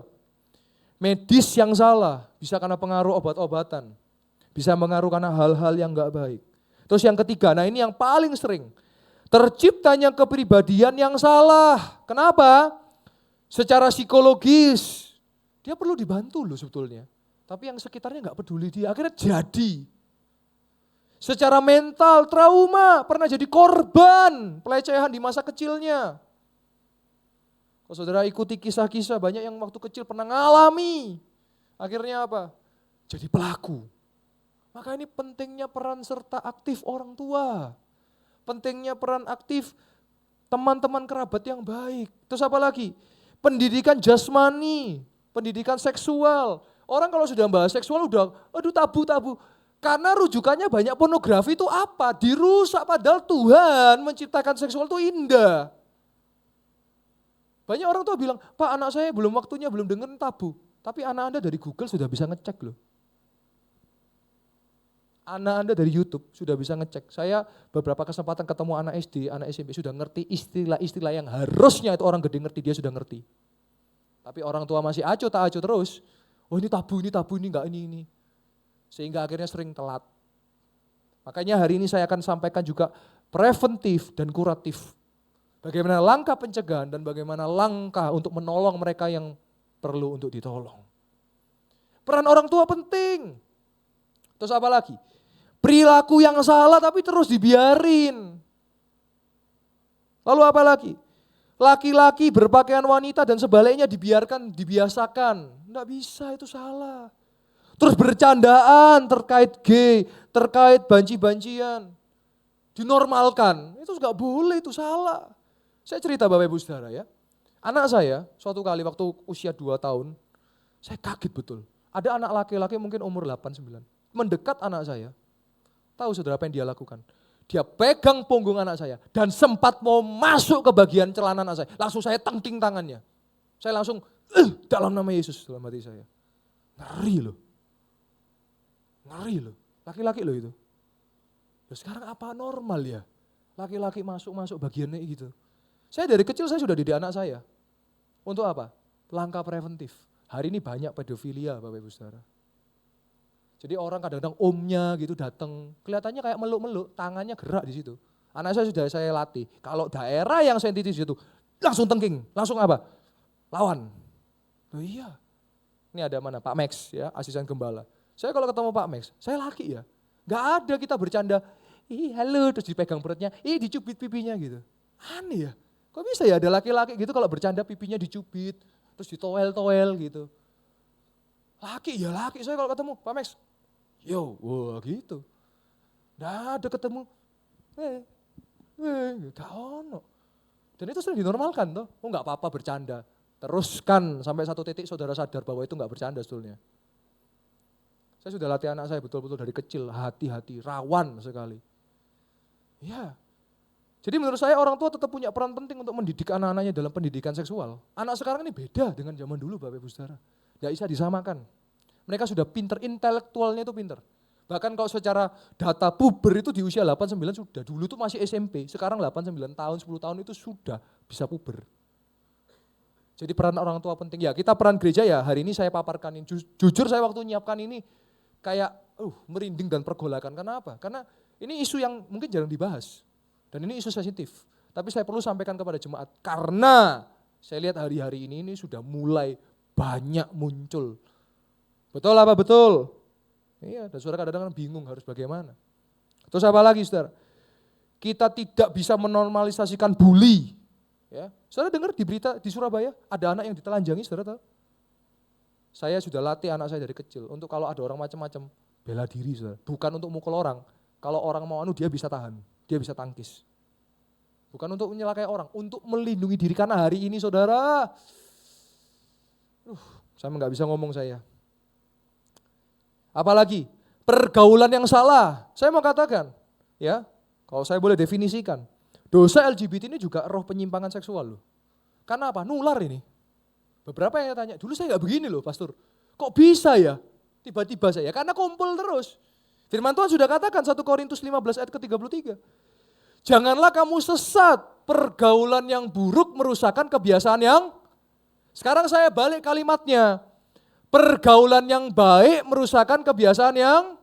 medis yang salah, bisa karena pengaruh obat-obatan. Bisa mengaruh karena hal-hal yang enggak baik. Terus yang ketiga, nah ini yang paling sering. Terciptanya kepribadian yang salah. Kenapa? Secara psikologis, dia perlu dibantu loh sebetulnya. Tapi yang sekitarnya enggak peduli dia, akhirnya jadi. Secara mental, trauma, pernah jadi korban pelecehan di masa kecilnya. Kalau saudara ikuti kisah-kisah, banyak yang waktu kecil pernah ngalami. Akhirnya apa? Jadi pelaku. Maka ini pentingnya peran serta aktif orang tua. Pentingnya peran aktif teman-teman kerabat yang baik. Terus apa lagi? Pendidikan jasmani, pendidikan seksual. Orang kalau sudah bahas seksual udah, aduh tabu-tabu. Karena rujukannya banyak pornografi itu apa? Dirusak, padahal Tuhan menciptakan seksual itu indah. Banyak orang tua bilang, Pak anak saya belum waktunya, belum dengerin tabu. Tapi anak Anda dari Google sudah bisa ngecek loh. Anak Anda dari YouTube sudah bisa ngecek. Saya beberapa kesempatan ketemu anak SD, anak SMP sudah ngerti istilah-istilah yang harusnya itu orang gede ngerti, dia sudah ngerti. Tapi orang tua masih acuh tak acuh terus. Oh ini tabu, ini enggak ini. Sehingga akhirnya sering telat. Makanya hari ini saya akan sampaikan juga preventif dan kuratif. Bagaimana langkah pencegahan dan bagaimana langkah untuk menolong mereka yang perlu untuk ditolong. Peran orang tua penting. Terus apa lagi? Perilaku yang salah tapi terus dibiarin. Lalu apa lagi? Laki-laki berpakaian wanita dan sebaliknya dibiasakan. Enggak bisa, itu salah. Terus bercandaan terkait gay, terkait banci-bancian. Dinormalkan, itu enggak boleh, itu salah. Saya cerita Bapak Ibu Saudara ya. Anak saya suatu kali waktu usia 2 tahun, saya kaget betul. Ada anak laki-laki mungkin umur 8-9, mendekat anak saya. Tahu saudara apa yang dia lakukan? Dia pegang punggung anak saya dan sempat mau masuk ke bagian celana anak saya. Langsung saya tengking tangannya. Saya langsung, dalam nama Yesus dalam hati saya. Ngeri loh. Ngeri loh. Laki-laki loh itu. Loh sekarang apa normal ya? Laki-laki masuk bagiannya gitu. Saya dari kecil saya sudah didik anak saya. Untuk apa? Langkah preventif. Hari ini banyak pedofilia Bapak Ibu Saudara. Jadi orang kadang-kadang omnya gitu datang, kelihatannya kayak meluk-meluk, tangannya gerak di situ. Anak saya sudah saya latih. Kalau daerah yang sensitif itu langsung tengking, langsung apa? Lawan. Oh iya. Ini ada mana? Pak Max ya, asisten gembala. Saya kalau ketemu Pak Max, saya laki ya. Gak ada kita bercanda, ih halo, terus dipegang perutnya, ih dicubit pipinya gitu. Aneh ya. Kok bisa ya ada laki-laki gitu kalau bercanda pipinya dicubit, terus ditoel-toel gitu. Laki ya laki, saya kalau ketemu Pak Max, yo, wah gitu. Nggak ada ketemu, gak ono. Dan itu sudah dinormalkan toh, oh nggak apa-apa bercanda. Teruskan sampai satu titik saudara sadar bahwa itu nggak bercanda sebetulnya. Saya sudah latih anak saya betul-betul dari kecil, hati-hati, rawan sekali. Ya, jadi menurut saya orang tua tetap punya peran penting untuk mendidik anak-anaknya dalam pendidikan seksual. Anak sekarang ini beda dengan zaman dulu Bapak Ibu Saudara. Tidak bisa disamakan. Mereka sudah pinter, intelektualnya itu pinter. Bahkan kalau secara data puber itu di usia 8-9 sudah. Dulu itu masih SMP, sekarang 8-9 tahun, 10 tahun itu sudah bisa puber. Jadi peran orang tua penting. Ya kita peran gereja ya hari ini saya paparkan. Jujur saya waktu nyiapkan ini kayak merinding dan pergolakan. Kenapa? Karena ini isu yang mungkin jarang dibahas. Dan ini isu sensitif. Tapi saya perlu sampaikan kepada jemaat, karena saya lihat hari-hari ini sudah mulai banyak muncul. Betul apa betul? Iya, dan saudara kadang-kadang bingung harus bagaimana. Terus apa lagi saudara? Kita tidak bisa menormalisasikan bully. Ya, saudara dengar di berita di Surabaya ada anak yang ditelanjangi, saudara tahu? Saya sudah latih anak saya dari kecil untuk kalau ada orang macam-macam bela diri, saudara. Bukan untuk mukul orang. Kalau orang mau dia bisa tahan, dia bisa tangkis. Bukan untuk menyelakai orang, untuk melindungi diri karena hari ini saudara. Saya nggak bisa ngomong saya. Apalagi pergaulan yang salah. Saya mau katakan, ya, kalau saya boleh definisikan, dosa LGBT ini juga roh penyimpangan seksual loh. Karena apa? Nular ini. Beberapa yang tanya, dulu saya nggak begini loh, pastor. Kok bisa ya? Tiba-tiba saya, karena kumpul terus. Firman Tuhan sudah katakan 1 Korintus 15 ayat ke-33. Janganlah kamu sesat, pergaulan yang buruk merusakkan kebiasaan yang. Sekarang saya balik kalimatnya. Pergaulan yang baik merusakkan kebiasaan yang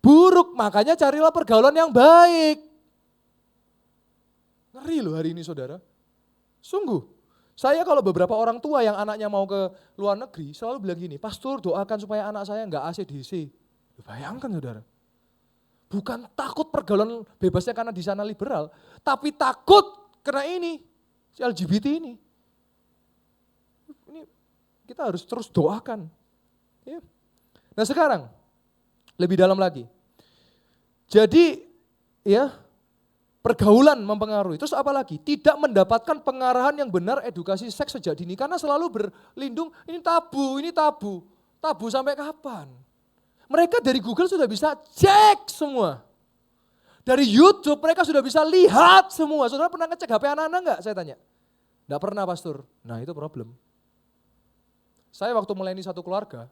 buruk. Makanya carilah pergaulan yang baik. Ngeri loh hari ini saudara. Sungguh. Saya kalau beberapa orang tua yang anaknya mau ke luar negeri selalu bilang gini, pastor doakan supaya anak saya enggak ACDC. Bayangkan saudara. Bukan takut pergaulan bebasnya karena di sana liberal, tapi takut karena ini, si LGBT ini. Ini kita harus terus doakan. Ya. Nah sekarang, lebih dalam lagi. Jadi ya pergaulan mempengaruhi. Terus apa lagi? Tidak mendapatkan pengarahan yang benar edukasi seks sejak dini. Karena selalu berlindung, ini tabu, ini tabu. Tabu sampai kapan? Mereka dari Google sudah bisa cek semua. Dari YouTube mereka sudah bisa lihat semua. Saudara pernah ngecek HP anak-anak enggak? Saya tanya. Enggak pernah pastor. Nah itu problem. Saya waktu melayani satu keluarga,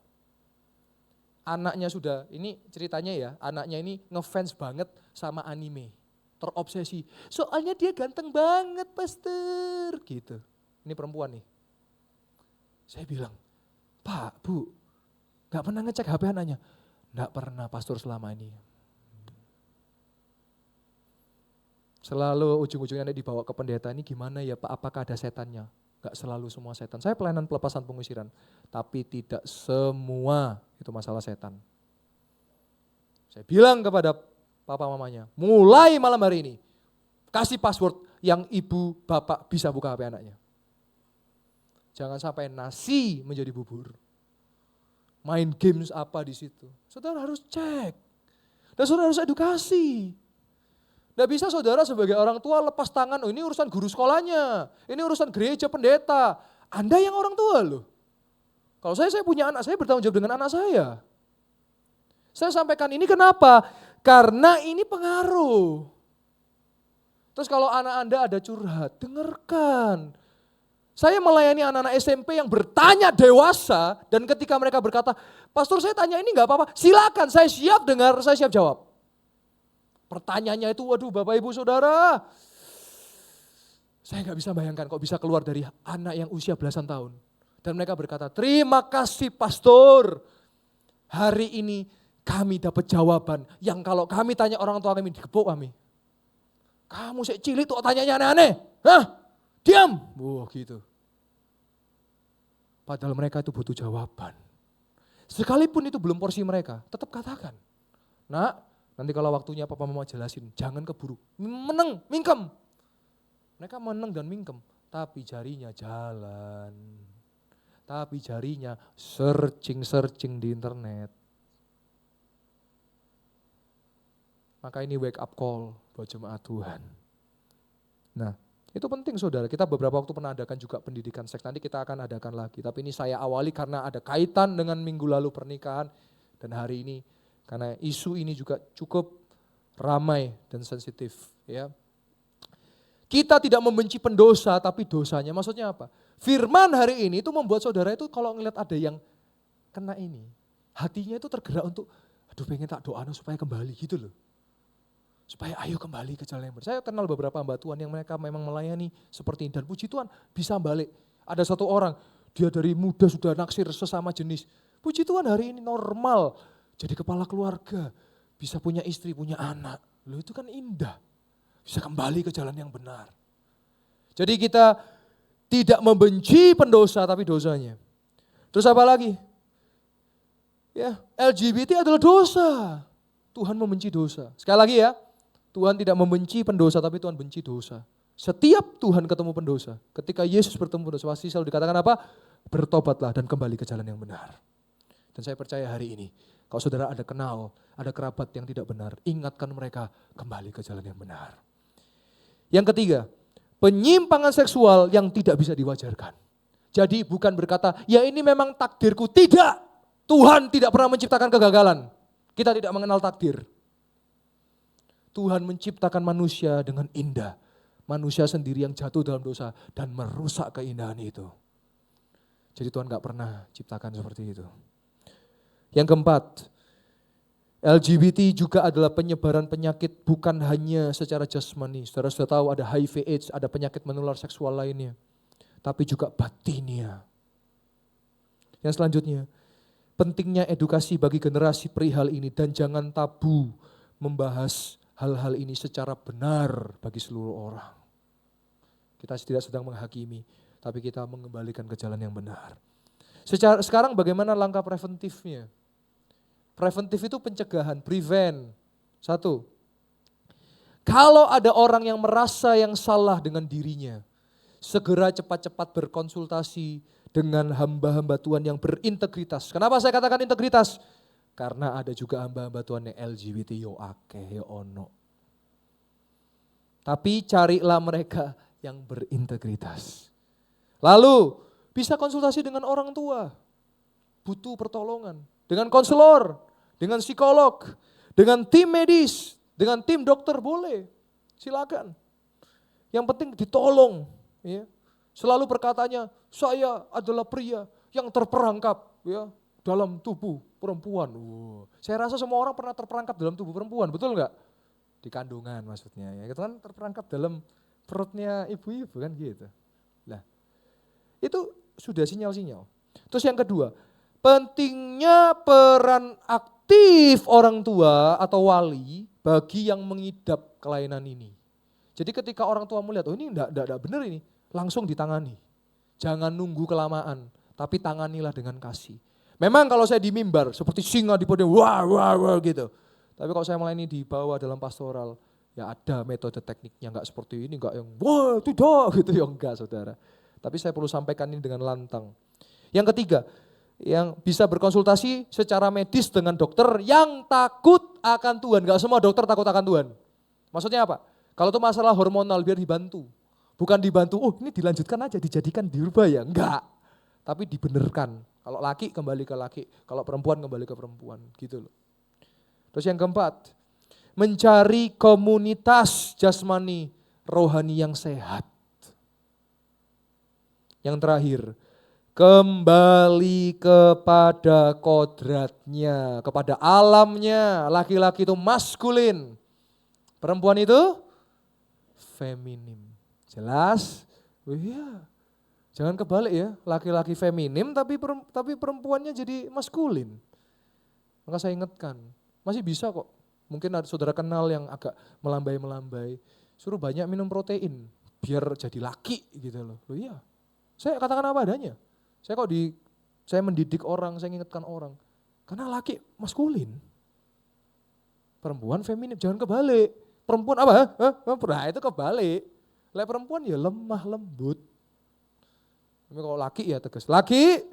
anaknya sudah, ini ceritanya ya, anaknya ini ngefans banget sama anime. Terobsesi. Soalnya dia ganteng banget pastor. Gitu. Ini perempuan nih. Saya bilang, Pak, Bu, enggak pernah ngecek HP anaknya. Enggak pernah pastor selama ini. Selalu ujung-ujungnya dibawa ke pendeta, ini gimana ya Pak, apakah ada setannya? Enggak selalu semua setan. Saya pelayanan pelepasan pengusiran, tapi tidak semua itu masalah setan. Saya bilang kepada papa mamanya, mulai malam hari ini, kasih password yang ibu bapak bisa buka HP anaknya. Jangan sampai nasi menjadi bubur. Main games apa di situ. Saudara harus cek. Dan saudara harus edukasi. Tidak bisa saudara sebagai orang tua lepas tangan, oh ini urusan guru sekolahnya, ini urusan gereja pendeta. Anda yang orang tua loh. Kalau saya punya anak, saya bertanggung jawab dengan anak saya. Saya sampaikan ini kenapa? Karena ini pengaruh. Terus kalau anak Anda ada curhat, dengarkan. Saya melayani anak-anak SMP yang bertanya dewasa dan ketika mereka berkata, pastor saya tanya ini enggak apa-apa, silakan saya siap dengar, saya siap jawab. Pertanyaannya itu, waduh Bapak Ibu Saudara, saya enggak bisa bayangkan kok bisa keluar dari anak yang usia belasan tahun. Dan mereka berkata, terima kasih pastor, hari ini kami dapat jawaban yang kalau kami tanya orang tua kami, digepuk kami. Kamu sih cilik tuh tanyanya aneh-aneh, hah? Diam, gitu. Padahal mereka itu butuh jawaban. Sekalipun itu belum porsi mereka, tetap katakan. Nak, nanti kalau waktunya papa mama jelasin, jangan keburu. Mingkem. Mereka meneng dan mingkem, tapi jarinya jalan. Tapi jarinya searching di internet. Maka ini wake up call buat jemaat Tuhan. Nah, itu penting saudara, kita beberapa waktu pernah adakan juga pendidikan seks, nanti kita akan adakan lagi. Tapi ini saya awali karena ada kaitan dengan minggu lalu pernikahan dan hari ini. Karena isu ini juga cukup ramai dan sensitif. Ya. Kita tidak membenci pendosa tapi dosanya, maksudnya apa? Firman hari ini itu membuat saudara itu kalau ngeliat ada yang kena ini, hatinya itu tergerak untuk, aduh pengen tak doa supaya kembali gitu loh. Supaya ayo kembali ke jalan yang benar. Saya kenal beberapa hamba Tuhan yang mereka memang melayani seperti ini. Dan puji Tuhan bisa balik. Ada satu orang, dia dari muda sudah naksir sesama jenis. Puji Tuhan hari ini normal. Jadi kepala keluarga. Bisa punya istri, punya anak. Loh itu kan indah. Bisa kembali ke jalan yang benar. Jadi kita tidak membenci pendosa tapi dosanya. Terus apa lagi? Ya, LGBT adalah dosa. Tuhan membenci dosa. Sekali lagi ya, Tuhan tidak membenci pendosa tapi Tuhan benci dosa. Setiap Tuhan ketemu pendosa, ketika Yesus bertemu pendosa pasti selalu dikatakan apa? Bertobatlah dan kembali ke jalan yang benar. Dan saya percaya hari ini, kalau saudara ada kenal, ada kerabat yang tidak benar, ingatkan mereka kembali ke jalan yang benar. Yang ketiga, penyimpangan seksual yang tidak bisa diwajarkan. Jadi bukan berkata, ya ini memang takdirku. Tidak, Tuhan tidak pernah menciptakan kegagalan. Kita tidak mengenal takdir. Tuhan menciptakan manusia dengan indah. Manusia sendiri yang jatuh dalam dosa dan merusak keindahan itu. Jadi Tuhan gak pernah ciptakan seperti itu. Yang keempat, LGBT juga adalah penyebaran penyakit bukan hanya secara jasmani. Saudara sudah tahu ada HIV AIDS, ada penyakit menular seksual lainnya. Tapi juga batinia. Yang selanjutnya, pentingnya edukasi bagi generasi perihal ini dan jangan tabu membahas hal-hal ini secara benar bagi seluruh orang. Kita tidak sedang menghakimi, tapi kita mengembalikan ke jalan yang benar. Sekarang bagaimana langkah preventifnya? Preventif itu pencegahan, prevent. Satu, kalau ada orang yang merasa yang salah dengan dirinya, segera cepat-cepat berkonsultasi dengan hamba-hamba Tuhan yang berintegritas. Kenapa saya katakan integritas? Karena ada juga hamba-hamba Tuhan yang LGBT, yo akeh, yo ono. Tapi carilah mereka yang berintegritas. Lalu bisa konsultasi dengan orang tua, butuh pertolongan. Dengan konselor, dengan psikolog, dengan tim medis, dengan tim dokter boleh, silakan. Yang penting ditolong. Ya. Selalu perkataannya, saya adalah pria yang terperangkap ya, dalam tubuh perempuan. Saya rasa semua orang pernah terperangkap dalam tubuh perempuan, betul enggak? Di kandungan maksudnya. Ya, itu kan terperangkap dalam perutnya ibu-ibu kan gitu. Nah, itu sudah sinyal-sinyal. Terus yang kedua, pentingnya peran aktif orang tua atau wali bagi yang mengidap kelainan ini. Jadi ketika orang tua melihat, oh ini enggak benar ini, langsung ditangani. Jangan nunggu kelamaan, tapi tanganilah dengan kasih. Memang kalau saya di mimbar, seperti singa di podium, wah gitu. Tapi kalau saya melayani di bawah dalam pastoral, ya ada metode tekniknya, enggak seperti ini, enggak yang wah tidak gitu, ya enggak saudara. Tapi saya perlu sampaikan ini dengan lantang. Yang ketiga, yang bisa berkonsultasi secara medis dengan dokter yang takut akan Tuhan. Enggak semua dokter takut akan Tuhan. Maksudnya apa? Kalau itu masalah hormonal biar dibantu. Bukan dibantu, oh ini dilanjutkan aja, dijadikan dirubah ya. Enggak. Tapi dibenerkan. Kalau laki kembali ke laki, kalau perempuan kembali ke perempuan. Gitu loh. Terus yang keempat, mencari komunitas jasmani rohani yang sehat. Yang terakhir, kembali kepada kodratnya, kepada alamnya. Laki-laki itu maskulin, perempuan itu feminim. Jelas? Oh iya. Jangan kebalik ya, laki-laki feminim tapi perempuannya jadi maskulin. Maka saya ingatkan, masih bisa kok. Mungkin ada saudara kenal yang agak melambai-melambai, suruh banyak minum protein biar jadi laki gitu loh. Loh iya. Saya katakan apa adanya. Saya mendidik orang, saya ingatkan orang. Karena laki maskulin. Perempuan feminim, jangan kebalik. Perempuan apa? Nah itu kebalik. Lek perempuan ya lemah lembut. Tapi kalau laki ya tegas. Laki.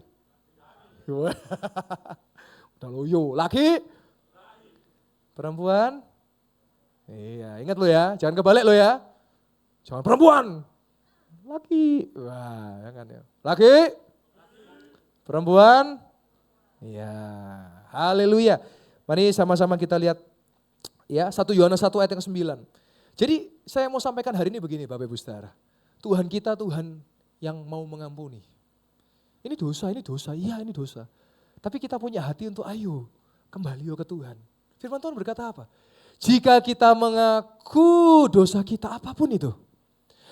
Udah loyo. Laki. Perempuan. Iya, ingat lo ya, jangan kebalik lo ya. Jangan perempuan. Laki. Wah, kan ya. Laki. Perempuan. Iya. Haleluya. Mari sama-sama kita lihat ya 1 Yohanes 1 ayat yang 9. Jadi saya mau sampaikan hari ini begini Bapak Ibu Saudara. Tuhan kita Tuhan yang mau mengampuni. Ini dosa, iya ini dosa. Tapi kita punya hati untuk ayo kembali ke Tuhan. Firman Tuhan berkata apa? Jika kita mengaku dosa kita apapun itu,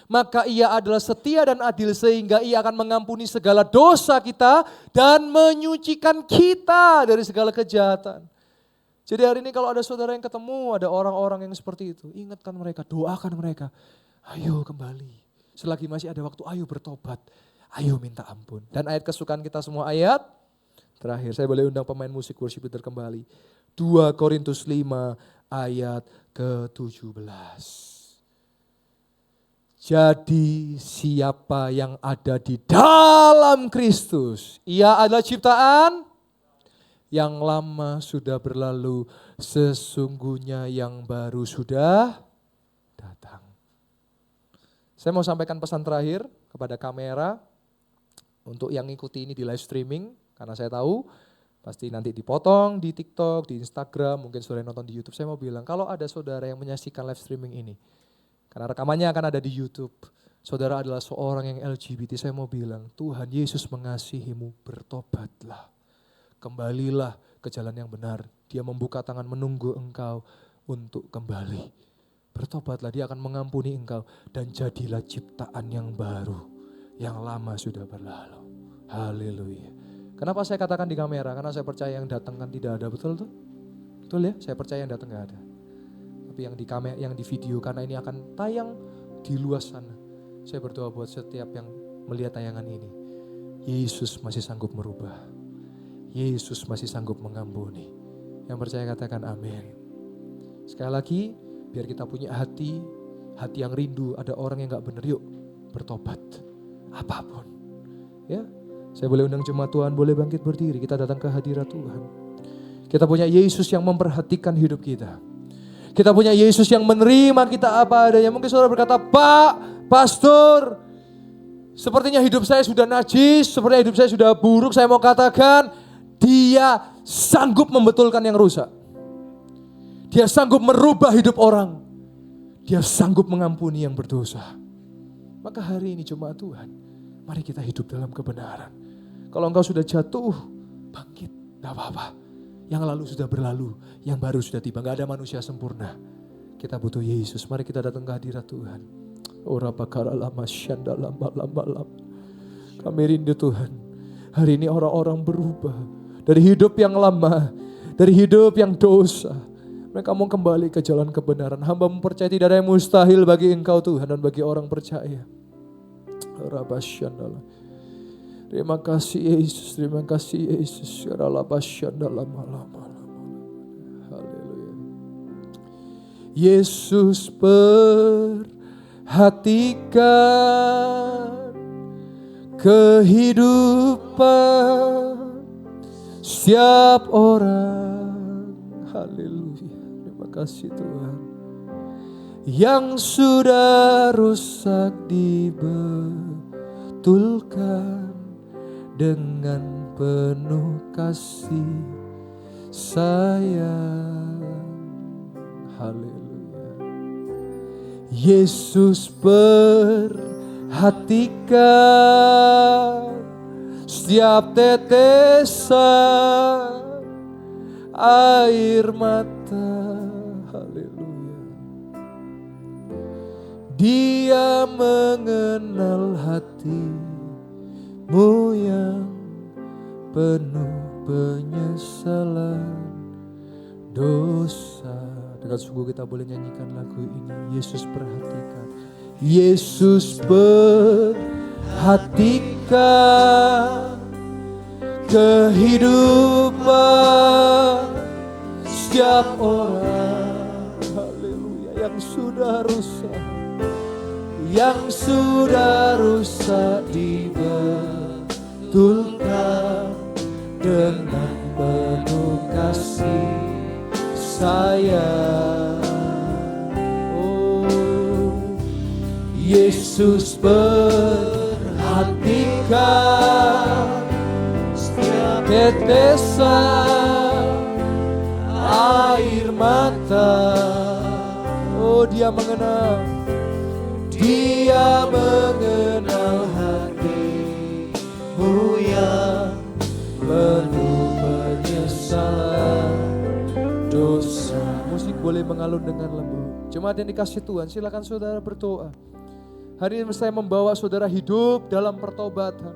maka ia adalah setia dan adil sehingga ia akan mengampuni segala dosa kita dan menyucikan kita dari segala kejahatan. Jadi hari ini kalau ada saudara yang ketemu, ada orang-orang yang seperti itu, ingatkan mereka, doakan mereka, ayo kembali. Selagi masih ada waktu, ayo bertobat. Ayo minta ampun. Dan ayat kesukaan kita semua, ayat terakhir. Saya boleh undang pemain musik worship leader kembali. 2 Korintus 5 ayat ke-17. Jadi siapa yang ada di dalam Kristus, ia adalah ciptaan yang lama sudah berlalu, sesungguhnya yang baru sudah datang. Saya mau sampaikan pesan terakhir kepada kamera, untuk yang ngikuti ini di live streaming, karena saya tahu pasti nanti dipotong di TikTok, di Instagram, mungkin saudara nonton di YouTube. Saya mau bilang, kalau ada saudara yang menyaksikan live streaming ini, karena rekamannya akan ada di YouTube, saudara adalah seorang yang LGBT, saya mau bilang, Tuhan Yesus mengasihimu, bertobatlah. Kembalilah ke jalan yang benar. Dia membuka tangan menunggu engkau untuk kembali. Bertobatlah, dia akan mengampuni engkau. Dan jadilah ciptaan yang baru. Yang lama sudah berlalu. Haleluya. Kenapa saya katakan di kamera? Karena saya percaya yang datang kan tidak ada, betul tuh? Betul ya? Saya percaya yang datang gak ada. Tapi yang di kamera, yang di video, karena ini akan tayang di luas sana. Saya berdoa buat setiap yang melihat tayangan ini. Yesus masih sanggup merubah. Yesus masih sanggup mengampuni. Yang percaya katakan amin. Sekali lagi, biar kita punya hati yang rindu. Ada orang yang gak benar, yuk bertobat. Apapun. Ya, saya boleh undang jemaat Tuhan, boleh bangkit berdiri. Kita datang ke hadirat Tuhan. Kita punya Yesus yang memperhatikan hidup kita. Kita punya Yesus yang menerima kita apa adanya. Mungkin saudara berkata, Pak, Pastor, sepertinya hidup saya sudah najis, sepertinya hidup saya sudah buruk. Saya mau katakan, Dia sanggup membetulkan yang rusak. Dia sanggup merubah hidup orang. Dia sanggup mengampuni yang berdosa. Maka hari ini jemaat Tuhan, mari kita hidup dalam kebenaran. Kalau engkau sudah jatuh, bangkit, gak apa-apa. Yang lalu sudah berlalu, yang baru sudah tiba. Gak ada manusia sempurna. Kita butuh Yesus. Mari kita datang ke hadirat Tuhan. Kami rindu Tuhan. Hari ini orang-orang berubah. Dari hidup yang lama, dari hidup yang dosa. Mereka mau kembali ke jalan kebenaran. Hamba mempercayai tidak ada yang mustahil bagi engkau Tuhan dan bagi orang percaya. Terima kasih Yesus, terima kasih Yesus. Haleluya. Yesus perhatikan kehidupan setiap orang. Haleluya. Terima kasih Tuhan. Yang sudah rusak dibetulkan dengan penuh kasih sayang. Haleluya. Yesus perhatikan setiap tetesan air mata. Haleluya. Dia mengenal hatimu yang penuh penyesalan dosa. Dengan sungguh kita boleh nyanyikan lagu ini. Yesus perhatikan. Yesus perhatikan kehidupan setiap orang. Haleluya. Yang sudah rusak, yang sudah rusak dibetulkan dengan penuh kasih sayang. Oh, Yesus perhatikan setiap tetesan air mata. Oh, Dia mengenal, Dia mengenal hatimu yang penuh penyesalan dosa. Musik boleh mengalun dengan lembut. Jemaat yang dikasih Tuhan, silakan saudara berdoa. Hari ini saya membawa saudara hidup dalam pertobatan.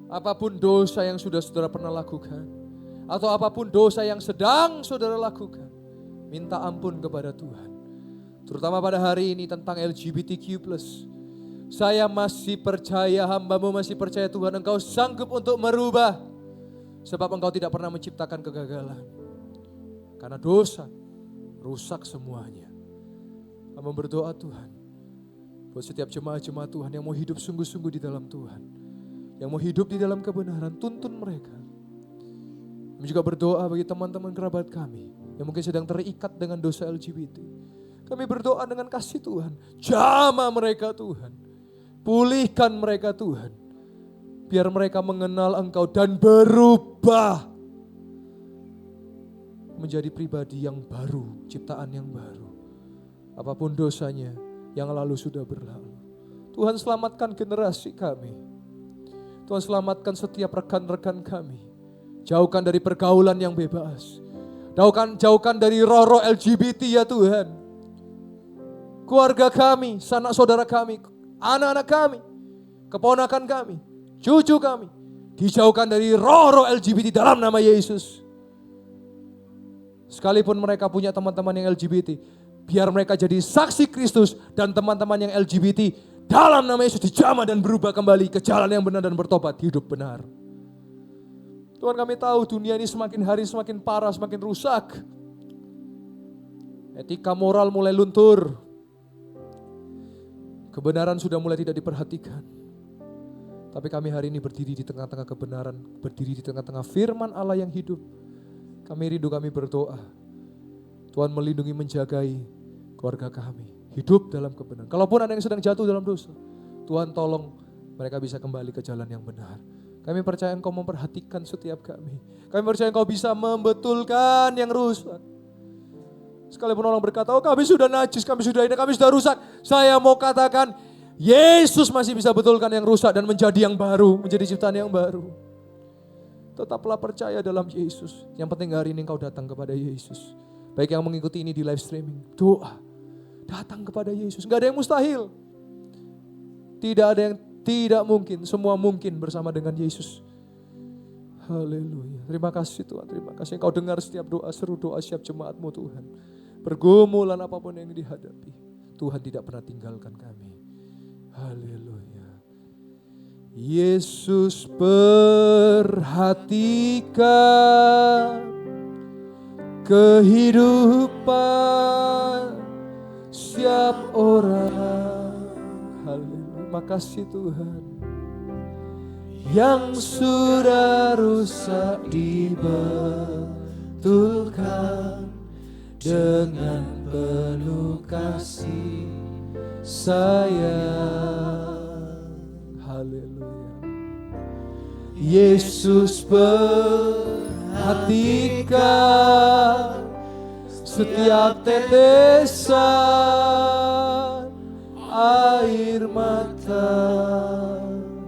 Apapun dosa yang sudah saudara pernah lakukan, atau apapun dosa yang sedang saudara lakukan, minta ampun kepada Tuhan. Terutama pada hari ini tentang LGBTQ+. Saya masih percaya, hamba-Mu masih percaya Tuhan, Engkau sanggup untuk merubah. Sebab Engkau tidak pernah menciptakan kegagalan. Karena dosa rusak semuanya. Hamba berdoa Tuhan, buat setiap jemaat-jemaat Tuhan yang mau hidup sungguh-sungguh di dalam Tuhan, yang mau hidup di dalam kebenaran, tuntun mereka. Kami juga berdoa bagi teman-teman kerabat kami yang mungkin sedang terikat dengan dosa LGBT. Kami berdoa dengan kasih Tuhan, jamah mereka Tuhan, pulihkan mereka Tuhan, biar mereka mengenal Engkau dan berubah menjadi pribadi yang baru, ciptaan yang baru. Apapun dosanya yang lalu sudah berlalu. Tuhan selamatkan generasi kami. Tuhan selamatkan setiap rekan-rekan kami. Jauhkan dari pergaulan yang bebas. Jauhkan dari roh-roh LGBT ya Tuhan. Keluarga kami, sanak saudara kami, anak-anak kami, keponakan kami, cucu kami. Dijauhkan dari roh-roh LGBT dalam nama Yesus. Sekalipun mereka punya teman-teman yang LGBT, biar mereka jadi saksi Kristus dan teman-teman yang LGBT dalam nama Yesus dijamah dan berubah kembali ke jalan yang benar dan bertobat hidup benar. Tuhan, kami tahu dunia ini semakin hari semakin parah, semakin rusak. Etika moral mulai luntur. Kebenaran sudah mulai tidak diperhatikan. Tapi kami hari ini berdiri di tengah-tengah kebenaran, berdiri di tengah-tengah firman Allah yang hidup. Kami rindu, kami berdoa. Tuhan melindungi, menjagai keluarga kami. Hidup dalam kebenaran. Kalaupun ada yang sedang jatuh dalam dosa, Tuhan tolong mereka bisa kembali ke jalan yang benar. Kami percaya Engkau memperhatikan setiap kami. Kami percaya Engkau bisa membetulkan yang rusak. Sekalipun orang berkata, oh kami sudah najis, kami sudah ini, kami sudah rusak. Saya mau katakan, Yesus masih bisa betulkan yang rusak dan menjadi yang baru, menjadi ciptaan yang baru. Tetaplah percaya dalam Yesus. Yang penting hari ini engkau datang kepada Yesus. Baik yang mengikuti ini di live streaming, doa, datang kepada Yesus. Gak ada yang mustahil. Tidak ada yang tidak mungkin, semua mungkin bersama dengan Yesus. Haleluya. Terima kasih Tuhan, terima kasih. Engkau dengar setiap doa, seru doa setiap jemaat-Mu Tuhan. Pergumulan apapun yang dihadapi, Tuhan tidak pernah tinggalkan kami. Haleluya. Yesus perhatikan kehidupan setiap orang. Haleluya. Makasih Tuhan. Yang sudah rusak dibetulkan dengan penuh kasih sayang. Haleluya. Yesus perhatikan setiap tetesan air mata.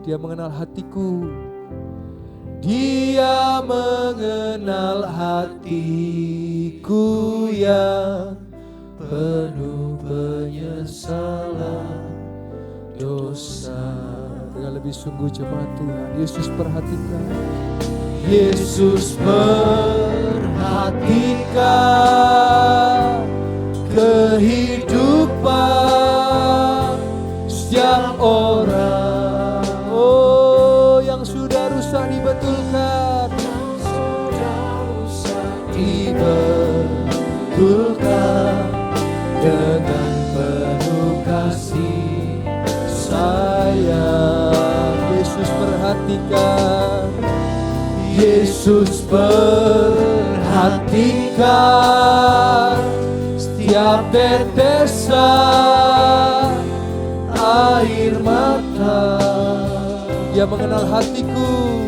Dia mengenal hatiku. Dia mengenal hatiku yang penuh penyesalan dosa. Dengan lebih sungguh jemaat Tuhan, Yesus perhatikan. Yesus perhatikan kehidupan setiap orang. Oh, yang sudah rusak dibetulkan, dibetulkan dengan penuh kasih sayang. Yesus perhatikan. Yesus perhatikan setiap tetesan air mata. Dia mengenal hatiku.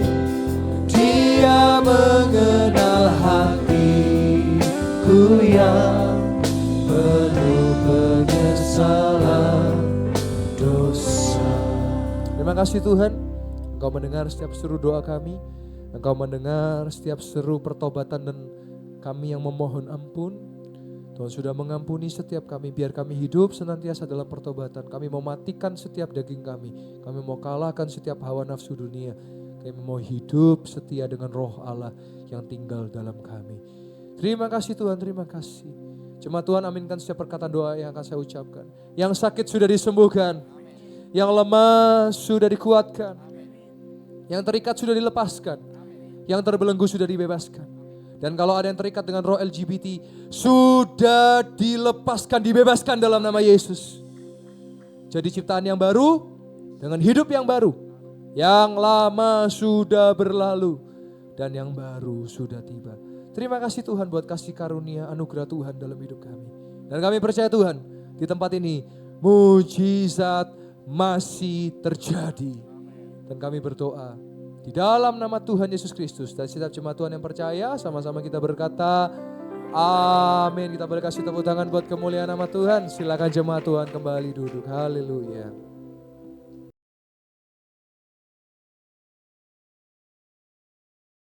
Dia mengenal hatiku yang penuh penyesalan dosa. Terima kasih Tuhan, Engkau mendengar setiap seru doa kami. Engkau mendengar setiap seru pertobatan dan kami yang memohon ampun. Tuhan sudah mengampuni setiap kami, biar kami hidup senantiasa dalam pertobatan. Kami mau matikan setiap daging kami. Kami mau kalahkan setiap hawa nafsu dunia. Kami mau hidup setia dengan roh Allah yang tinggal dalam kami. Terima kasih Tuhan, terima kasih. Jemaat Tuhan, aminkan setiap perkataan doa yang akan saya ucapkan. Yang sakit sudah disembuhkan. Yang lemah sudah dikuatkan. Yang terikat sudah dilepaskan. Yang terbelenggu sudah dibebaskan. Dan kalau ada yang terikat dengan roh LGBT, sudah dilepaskan, dibebaskan dalam nama Yesus. Jadi ciptaan yang baru, dengan hidup yang baru. Yang lama sudah berlalu, dan yang baru sudah tiba. Terima kasih Tuhan buat kasih karunia anugerah Tuhan dalam hidup kami. Dan kami percaya Tuhan, di tempat ini mujizat masih terjadi. Dan kami berdoa di dalam nama Tuhan Yesus Kristus. Dan setiap jemaat Tuhan yang percaya, sama-sama kita berkata, amin. Kita boleh kasih tepuk tangan buat kemuliaan nama Tuhan. Silakan jemaat Tuhan kembali duduk. Haleluya.